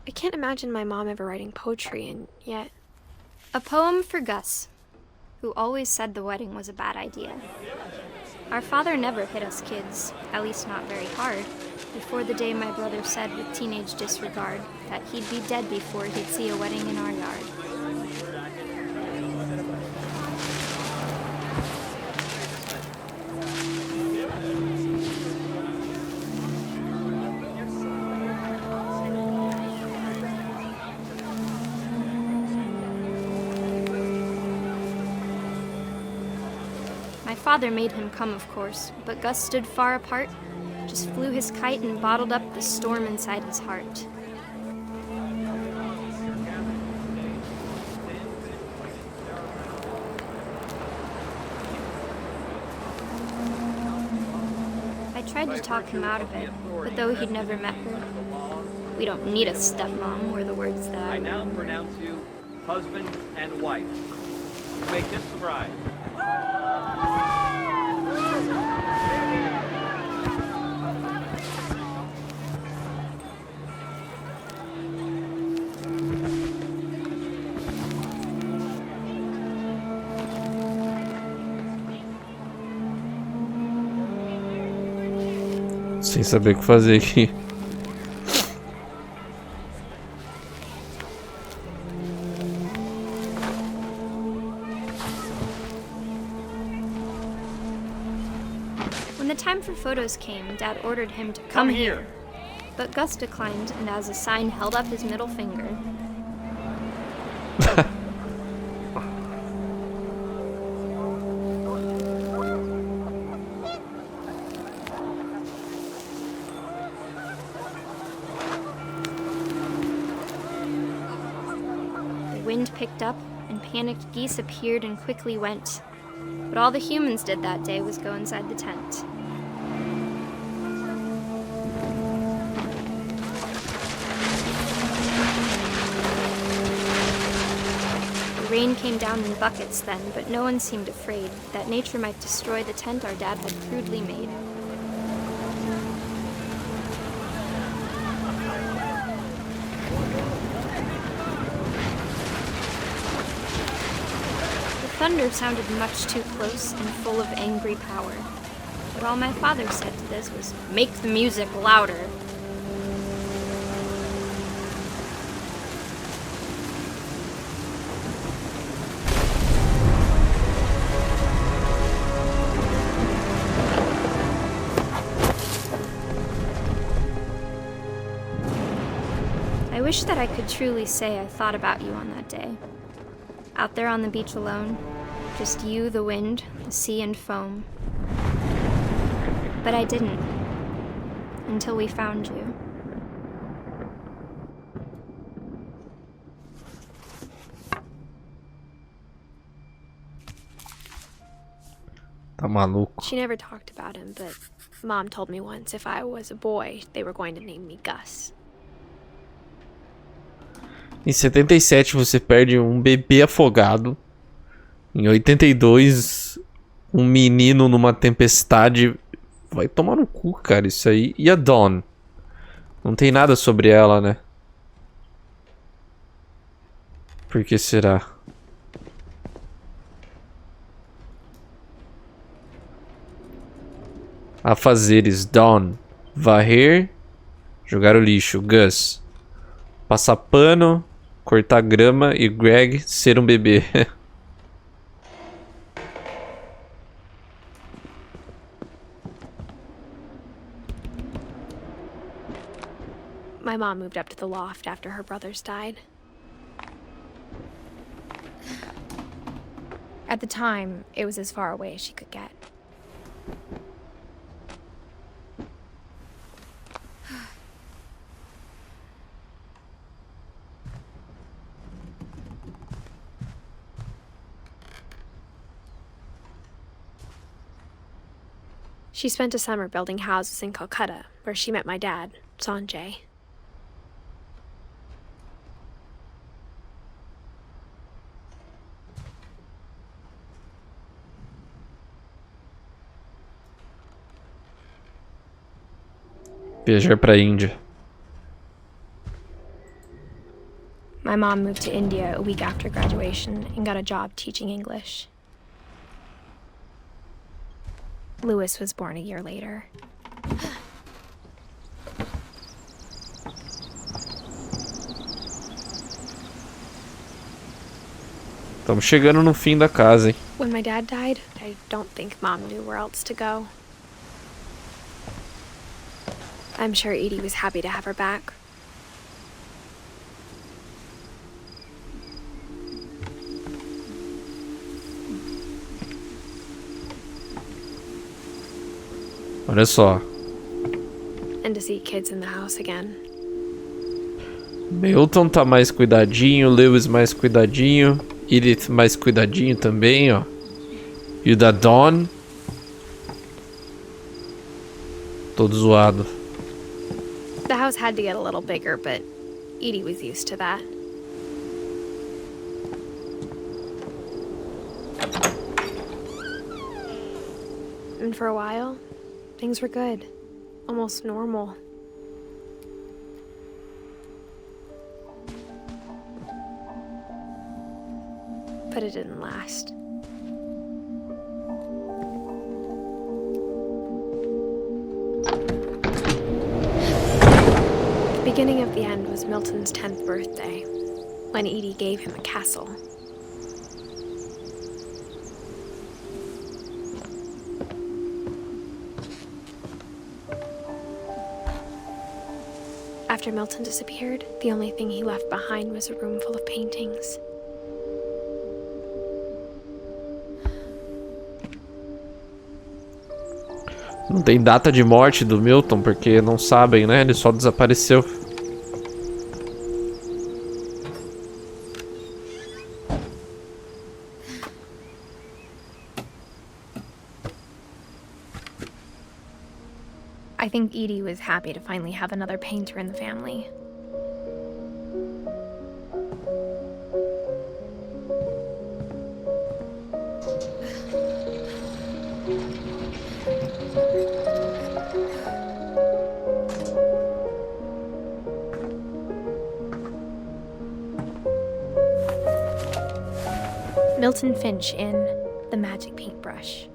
I can't imagine my mom ever writing poetry, and yet... A poem for Gus, who always said the wedding was a bad idea. Our father never hit us kids, at least not very hard, before the day my brother said with teenage disregard that he'd be dead before he'd see a wedding in our yard. My father made him come, of course, but Gus stood far apart, just flew his kite and bottled up the storm inside his heart. I tried to talk him out of it, but though he'd never met her, we don't need a stepmom, were the words that I now pronounce you husband and wife. You may kiss the bride. Sem saber o que fazer aqui. When the time for photos came, Dad ordered him to come here. But Gus declined, and as a sign held up his middle finger. The wind picked up, and panicked geese appeared and quickly went. But all the humans did that day was go inside the tent. The rain came down in buckets then, but no one seemed afraid that nature might destroy the tent our dad had crudely made. The thunder sounded much too close and full of angry power. But all my father said to this was, "Make the music louder." I wish that I could truly say I thought about you on that day. Out there on the beach alone, just you, the wind, the sea, and foam. But I didn't, until we found you. Tá maluco. She never talked about him, but Mom told me once if I was a boy, they were going to name me Gus. Em 77 você perde um bebê afogado. Em 82, um menino numa tempestade. Vai tomar no cu, cara, isso aí. E a Dawn? Não tem nada sobre ela, né? Por que será? Afazeres: Dawn. Varrer. Jogar o lixo: Gus. Passar pano. Cortar grama. E Greg ser um bebê. My mom moved up to the loft after her brothers died. At the time, it was as far away as she could get. She spent a summer building houses in Calcutta, where she met my dad, Sanjay. Viajar pra Índia. My mom moved to India a week after graduation and got a job teaching English. Lewis was born a year later. Estamos chegando no fim da casa, hein? When my dad died, I don't think Mom knew where else to go. I'm sure Edie was happy to have her back. Olha só. And to see kids in the house again. Milton tá mais cuidadinho, Lewis mais cuidadinho, Edith mais cuidadinho também, ó. E o da Dawn, todo zoado. The house had to get a little bigger, but Edie was used to that. And for a while, things were good. Almost normal. But it didn't last. The beginning of the end was Milton's 10th birthday, when Edie gave him a castle. After Milton disappeared, the only thing he left behind was a room full of paintings. Não tem data de morte do Milton, porque não sabem, né? Ele só desapareceu. I think Edie was happy to finally have another painter in the family. Milton Finch in The Magic Paintbrush.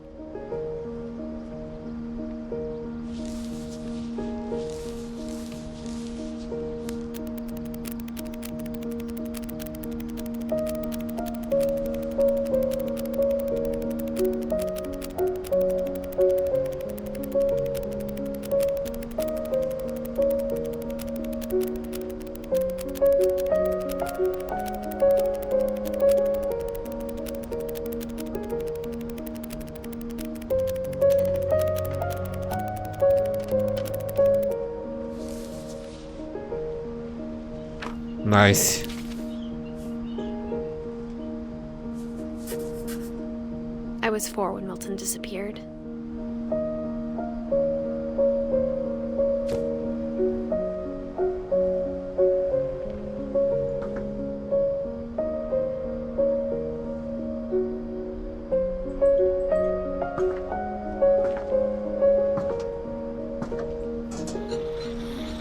Nice. I was 4 when Milton disappeared.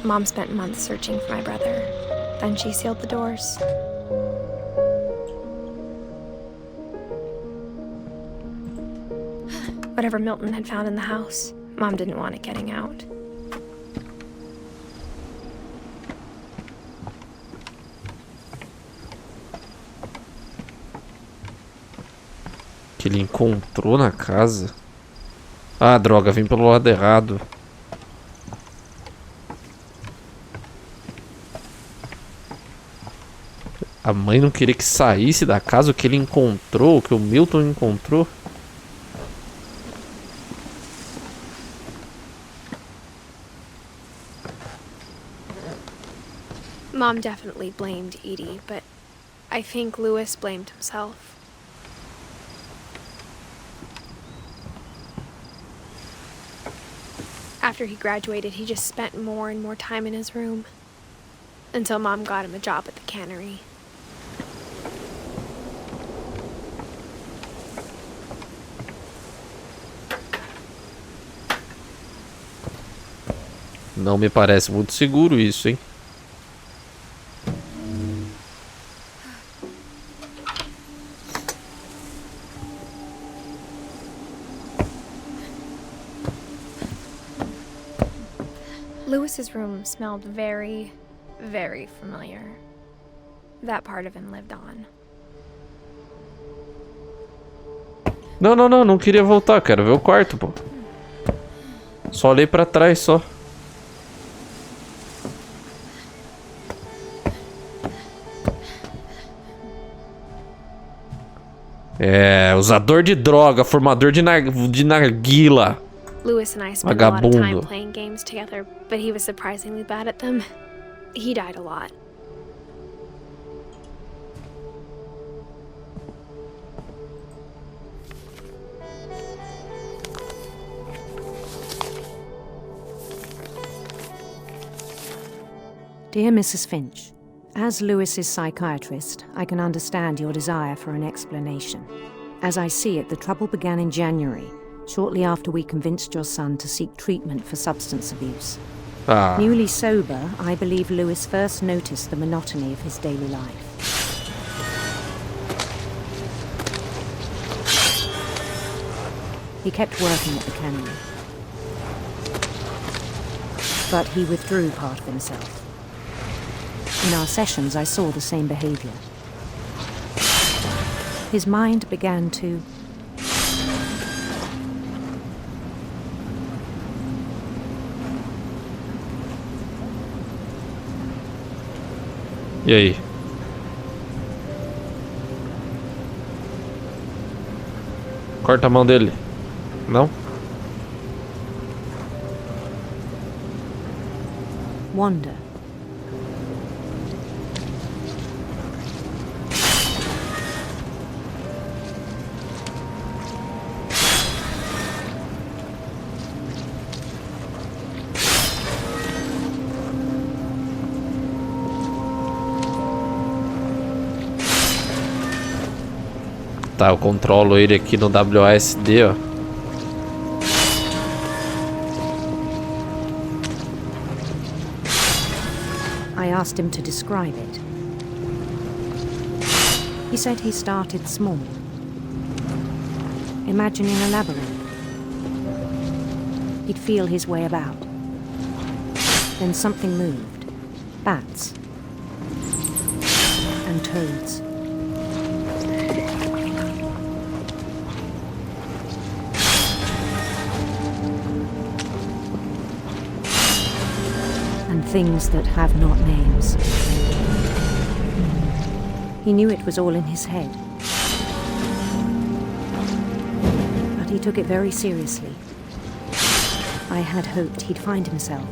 Mom spent months searching for my brother. Then she sealed the doors. Whatever Milton had found in the house, Mom didn't want it getting out. Que ele encontrou na casa. Ah, droga, vim pelo lado errado. A mãe não queria que saísse da casa o que ele encontrou, o que o Milton encontrou. Mom definitely blamed Edie, but I think Louis blamed himself. After he graduated, he just spent more and more time in his room. Until Mom got him a job at the cannery. Não me parece muito seguro isso, hein? Louis's room smelled very, very familiar. That part of him lived on. Não queria voltar, quero ver o quarto, pô. Só olhei pra trás, só. É, usador de droga, formador de narguila. Louis and I spent a lot of time Vagabundo. playing games together, but he was surprisingly bad at them. He died a lot. Dear Mrs. Finch, as Louis's psychiatrist, I can understand your desire for an explanation. As I see it, the trouble began in January, shortly after we convinced your son to seek treatment for substance abuse. Newly sober, I believe Louis first noticed the monotony of his daily life. He kept working at the cannery, but he withdrew part of himself. In our sessions, I saw the same behavior. His mind began to E aí? Corta a mão dele. Não? Wander. Tá, eu controlo ele aqui no WASD, ó. I asked him to describe it. He said he started small, imagining a labyrinth. He'd feel his way about. Then something moved. Bats. And toads. And things that have not names. He knew it was all in his head. But he took it very seriously. I had hoped he'd find himself.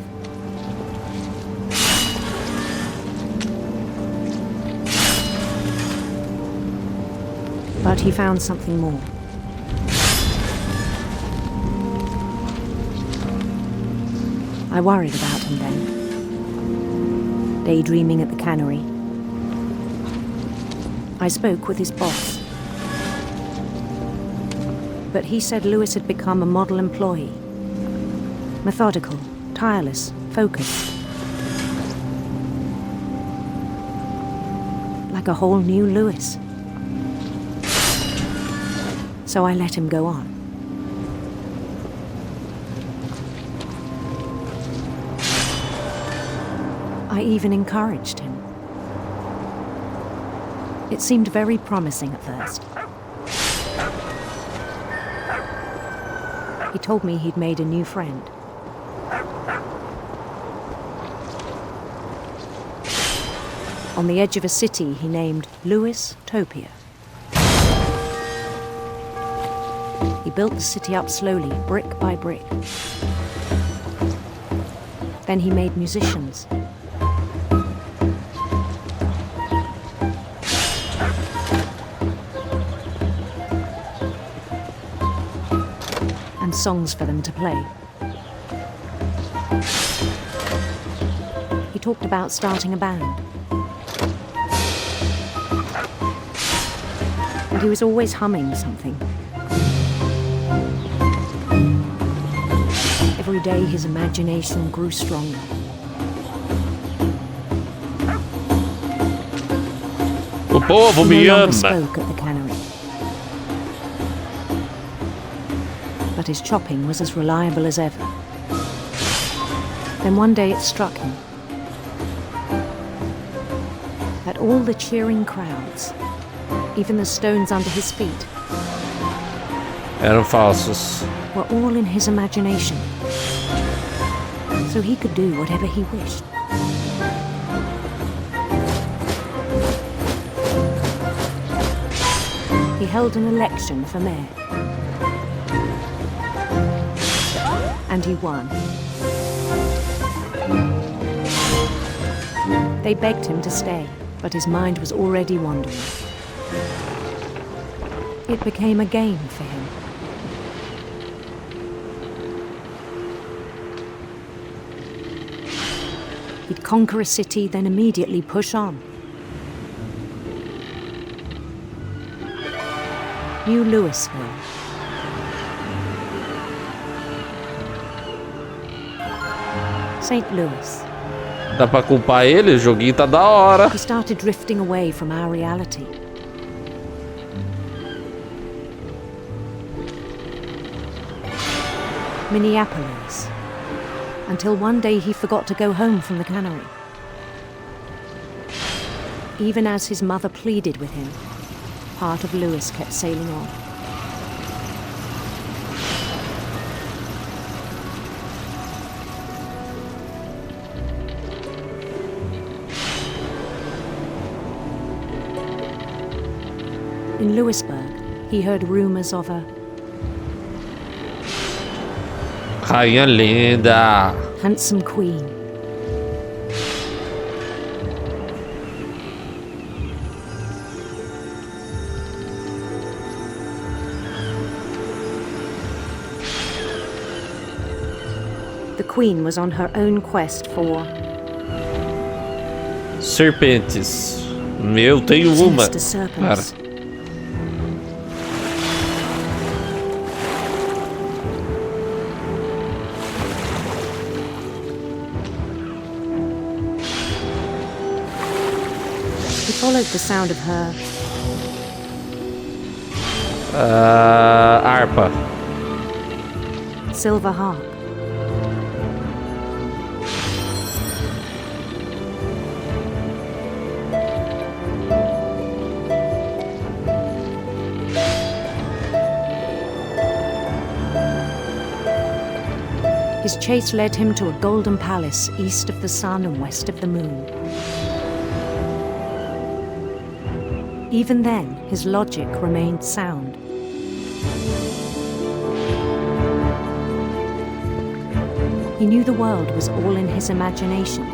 But he found something more. I worried about him then. Daydreaming at the cannery. I spoke with his boss. But he said Lewis had become a model employee. Methodical, tireless, focused. Like a whole new Lewis. So I let him go on. I even encouraged him. It seemed very promising at first. He told me he'd made a new friend. On the edge of a city he named Lewis Topia. He built the city up slowly, brick by brick. Then he made musicians. And songs for them to play. He talked about starting a band. And he was always humming something. Every day his imagination grew stronger. O povo He me no longer ama. spoke at the cannery. But his chopping was as reliable as ever. Then one day it struck him that all the cheering crowds, even the stones under his feet, Eram falsos. were all in his imagination. So he could do whatever he wished. He held an election for mayor. And he won. They begged him to stay, but his mind was already wandering. It became a game for him. He'd conquer a city, then immediately push on. New Louisville. St. Louis. Dá pra culpar ele? O joguinho tá da hora. He started drifting away from our reality. Minneapolis. Until one day he forgot to go home from the cannery. Even as his mother pleaded with him, part of Lewis kept sailing on. In Louisburg, he heard rumors of a Rainha linda. handsome queen. The queen was on her own quest for Serpentes. Eu tenho uma. sinister serpents. Cara. He followed the sound of her Harpa. silver harp. His chase led him to a golden palace east of the sun and west of the moon. Even then, his logic remained sound. He knew the world was all in his imagination.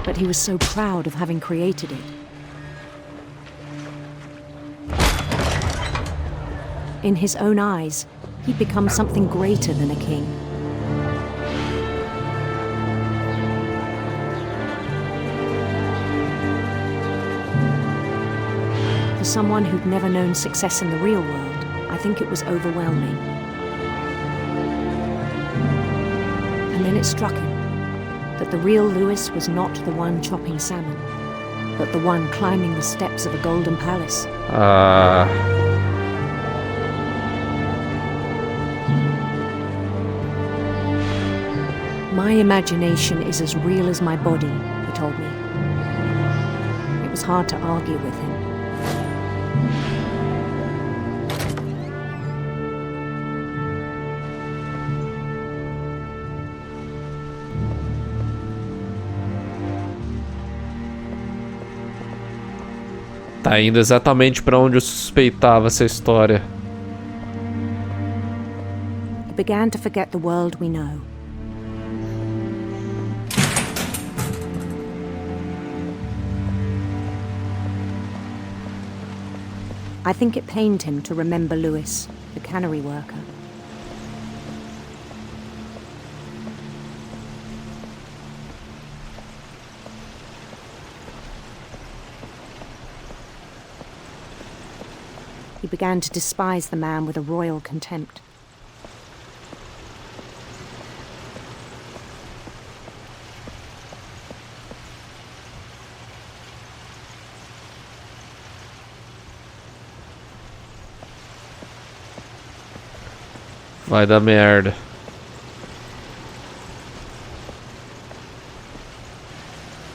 But he was so proud of having created it. In his own eyes, he'd become something greater than a king. For someone who'd never known success in the real world, I think it was overwhelming. And then it struck him that the real Louis was not the one chopping salmon, but the one climbing the steps of a golden palace. My imagination is as real as my body, he told me. It was hard to argue with him. Tá indo exatamente pra onde eu suspeitava essa história. He began to forget the world we know. I think it pained him to remember Louis, the cannery worker. He began to despise the man with a royal contempt. Vai dar merda.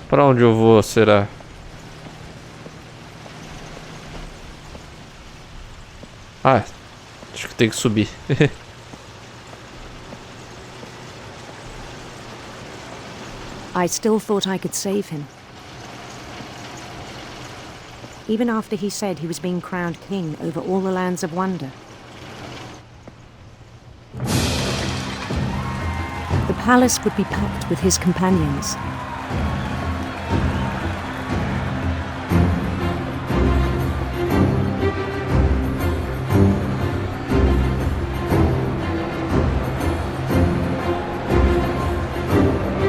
Pra onde eu vou, será? Ah, acho que tem que subir. I still thought I could save him. Even after he said he was being crowned king over all the lands of wonder. The palace would be packed with his companions.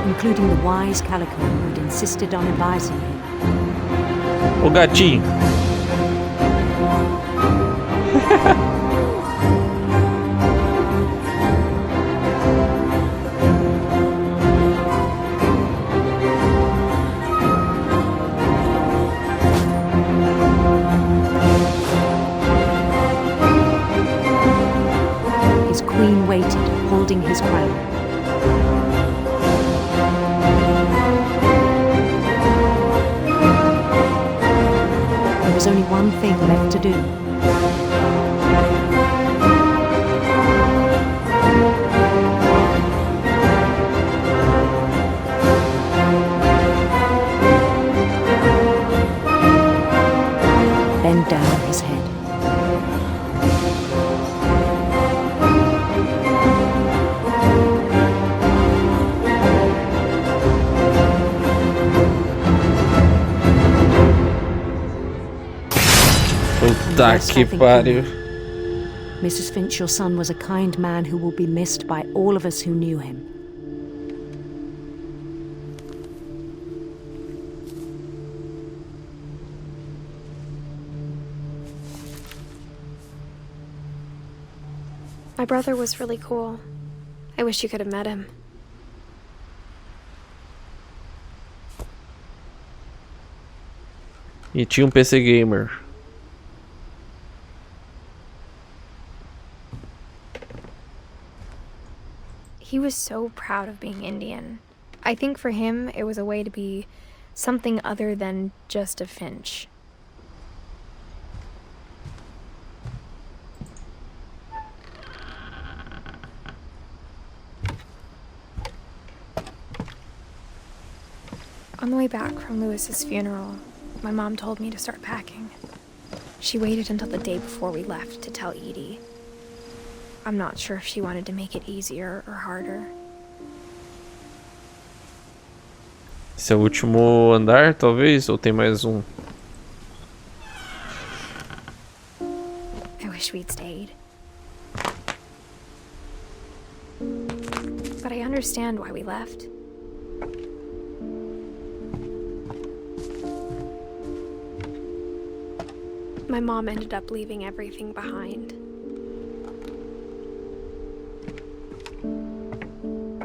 Including the wise Calico who'd insisted on advising him. O gatinho. His queen waited, holding his crown. There was only one thing left to do. Puta best que I think pariu. we know. Mrs. Finch, your son was a kind man who will be missed by all of us who knew him. My brother was really cool. I wish you could have met him. E tinha PC gamer. He was so proud of being Indian. I think for him, it was a way to be something other than just a Finch. On the way back from Lewis's funeral, my mom told me to start packing. She waited until the day before we left to tell Edie. I'm not sure if she wanted to make it easier or harder. Esse é o último andar, talvez? Ou tem mais um? I wish we'd stayed. But I understand why we left. My mom ended up leaving everything behind.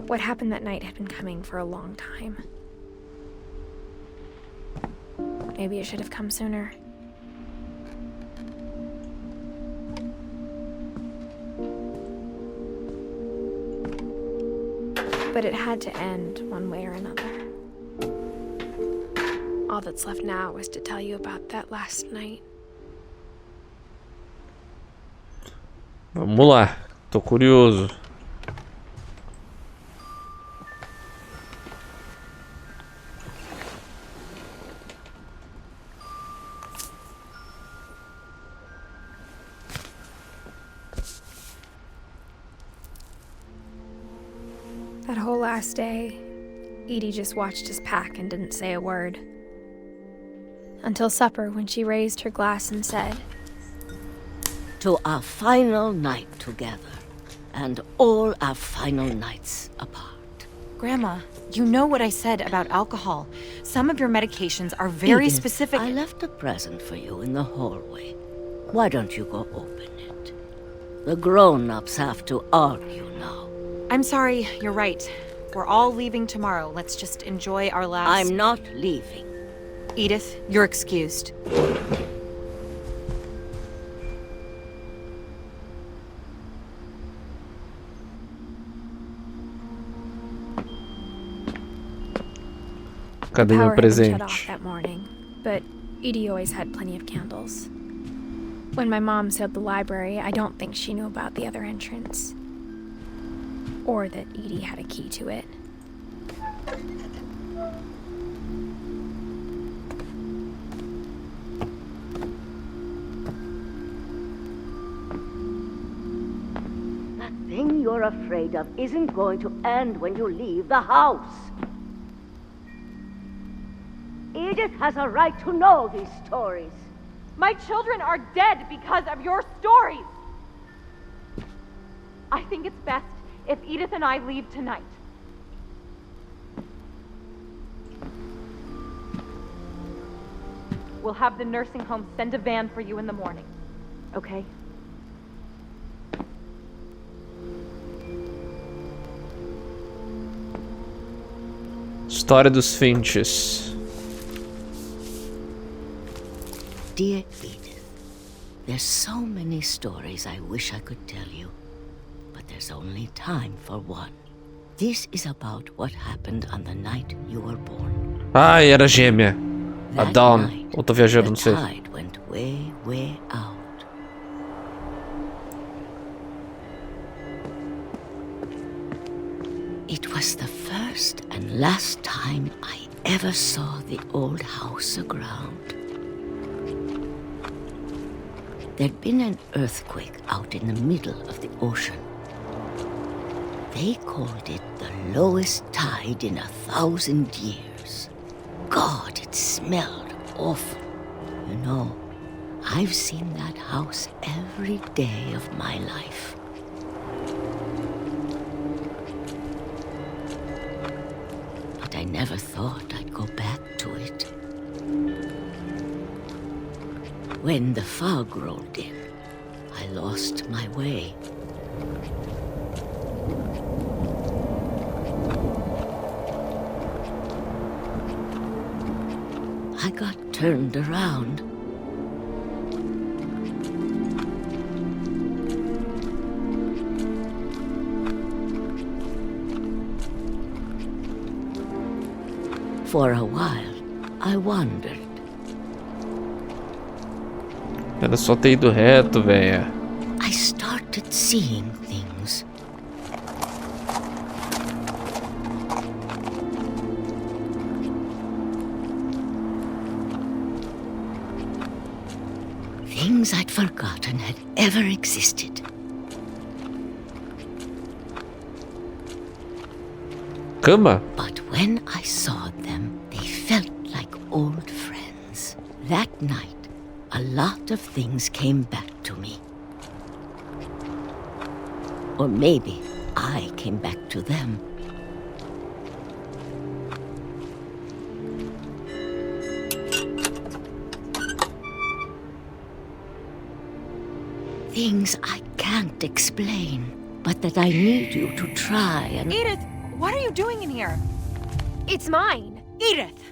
What happened that night had been coming for a long time. Maybe it should have come sooner. But it had to end one way or another. All that's left now is to tell you about that last night. Vamos lá, tô curioso. That whole last day, Edie just watched us pack and didn't say a word. Until supper, when she raised her glass and said, "To our final night together, and all our final nights apart." Grandma, you know what I said about alcohol. Some of your medications are very Edith, specific. I left a present for you in the hallway. Why don't you go open it? The grown-ups have to argue now. I'm sorry, you're right. We're all leaving tomorrow. Let's just enjoy our last... I'm not leaving. Edith, you're excused. Cadê the meu power had been shut presente? off that morning, but Edie always had plenty of candles. When my mom sealed the library, I don't think she knew about the other entrance. Or that Edie had a key to it. That thing you're afraid of isn't going to end when you leave the house. Edith has a right to know these stories. My children are dead because of your stories. I think it's best if Edith and I leave tonight. We'll have the nursing home send a van for you in the morning, okay? História dos Finches. Dear Edith, there's so many stories I wish I could tell you, but there's only time for one. This is about what happened on the night you were born. Ai, era gêmea. A That Dawn. night, Ou tô viajando, the não sei. tide went way, way out. It was the first and last time I ever saw the old house aground. There'd been an earthquake out in the middle of the ocean. They called it the lowest tide in 1,000 years. God, it smelled awful. You know, I've seen that house every day of my life. But I never thought I'd go back to it. When the fog rolled in, I lost my way. I got turned around. For a while, I wandered. Era só ter ido reto, véia. I started seeing things. Things I'd forgotten had ever existed. Cama? But when I saw them, they felt like old friends. That night, a lot of things came back to me. Or maybe I came back to them. Things I can't explain, but that I need you to try and... Edith, what are you doing in here? It's mine. Edith!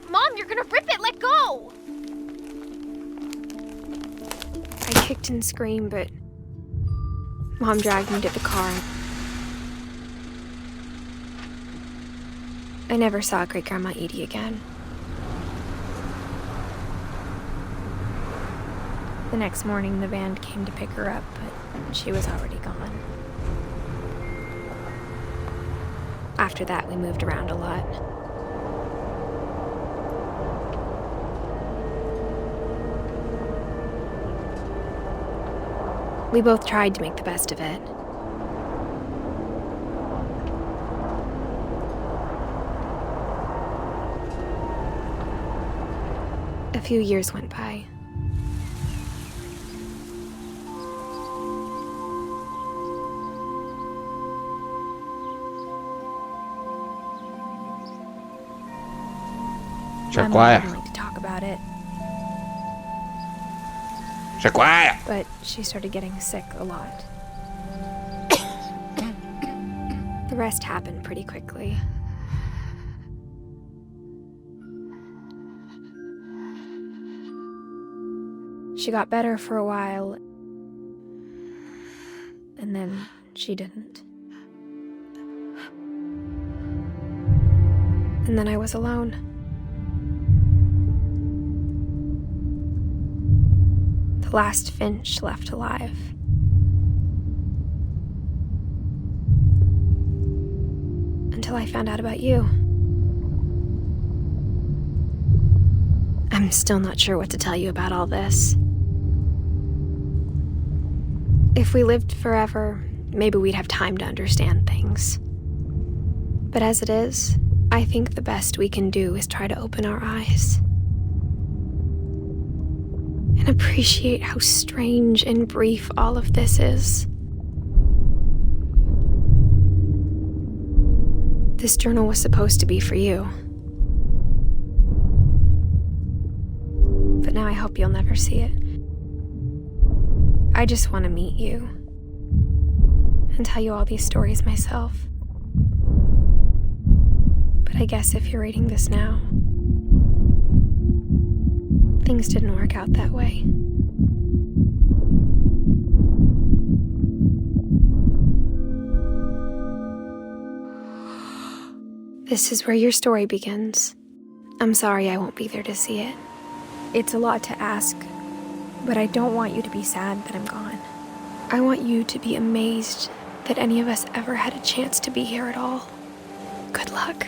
Mom, you're gonna rip it! Let go! I kicked and screamed, but Mom dragged me to the car. I never saw Great-Grandma Edie again. The next morning, the van came to pick her up, but she was already gone. After that, we moved around a lot. We both tried to make the best of it. A few years went by. My mom didn't like to talk about it. But she started getting sick a lot. The rest happened pretty quickly. She got better for a while, and then she didn't. And then I was alone. The last Finch left alive. Until I found out about you. I'm still not sure what to tell you about all this. If we lived forever, maybe we'd have time to understand things. But as it is, I think the best we can do is try to open our eyes. And appreciate how strange and brief all of this is. This journal was supposed to be for you. But now I hope you'll never see it. I just want to meet you and tell you all these stories myself. But I guess if you're reading this now, things didn't work out that way. This is where your story begins. I'm sorry I won't be there to see it. It's a lot to ask, but I don't want you to be sad that I'm gone. I want you to be amazed that any of us ever had a chance to be here at all. Good luck.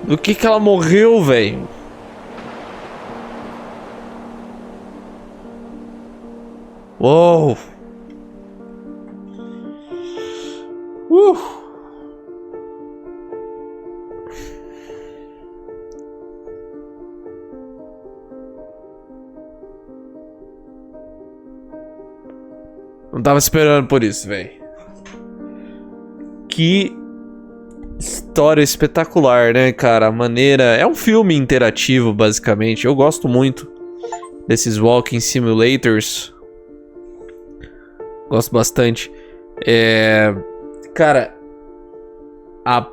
Do que ela morreu, velho? Uou! Não tava esperando por isso, velho. Que história espetacular, né, cara? A maneira... É um filme interativo, basicamente. Eu gosto muito desses walking simulators. Gosto bastante. Cara...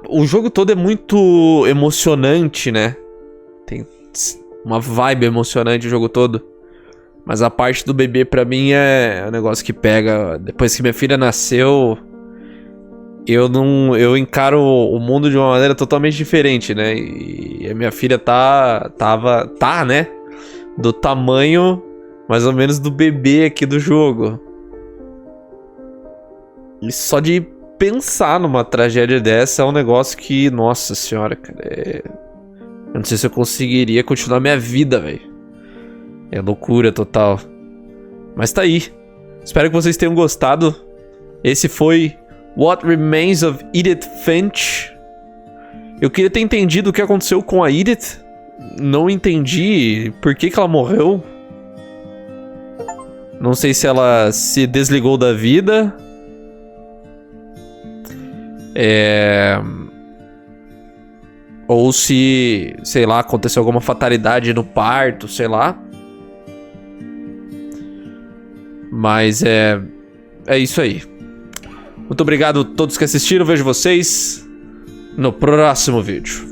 O jogo todo é muito emocionante, né? Tem uma vibe emocionante o jogo todo. Mas a parte do bebê pra mim é um negócio que pega. Depois que minha filha nasceu, eu encaro o mundo de uma maneira totalmente diferente, né? E a minha filha tá, né? Do tamanho mais ou menos do bebê aqui do jogo. E só de pensar numa tragédia dessa é um negócio que, nossa senhora, cara, eu não sei se eu conseguiria continuar minha vida, velho. É loucura total. Mas tá aí. Espero que vocês tenham gostado. Esse foi What Remains of Edith Finch. Eu queria ter entendido o que aconteceu com a Edith. Não entendi por que ela morreu. Não sei se ela se desligou da vida. Ou se, sei lá, aconteceu alguma fatalidade no parto, sei lá. Mas é isso aí. Muito obrigado a todos que assistiram. Vejo vocês no próximo vídeo.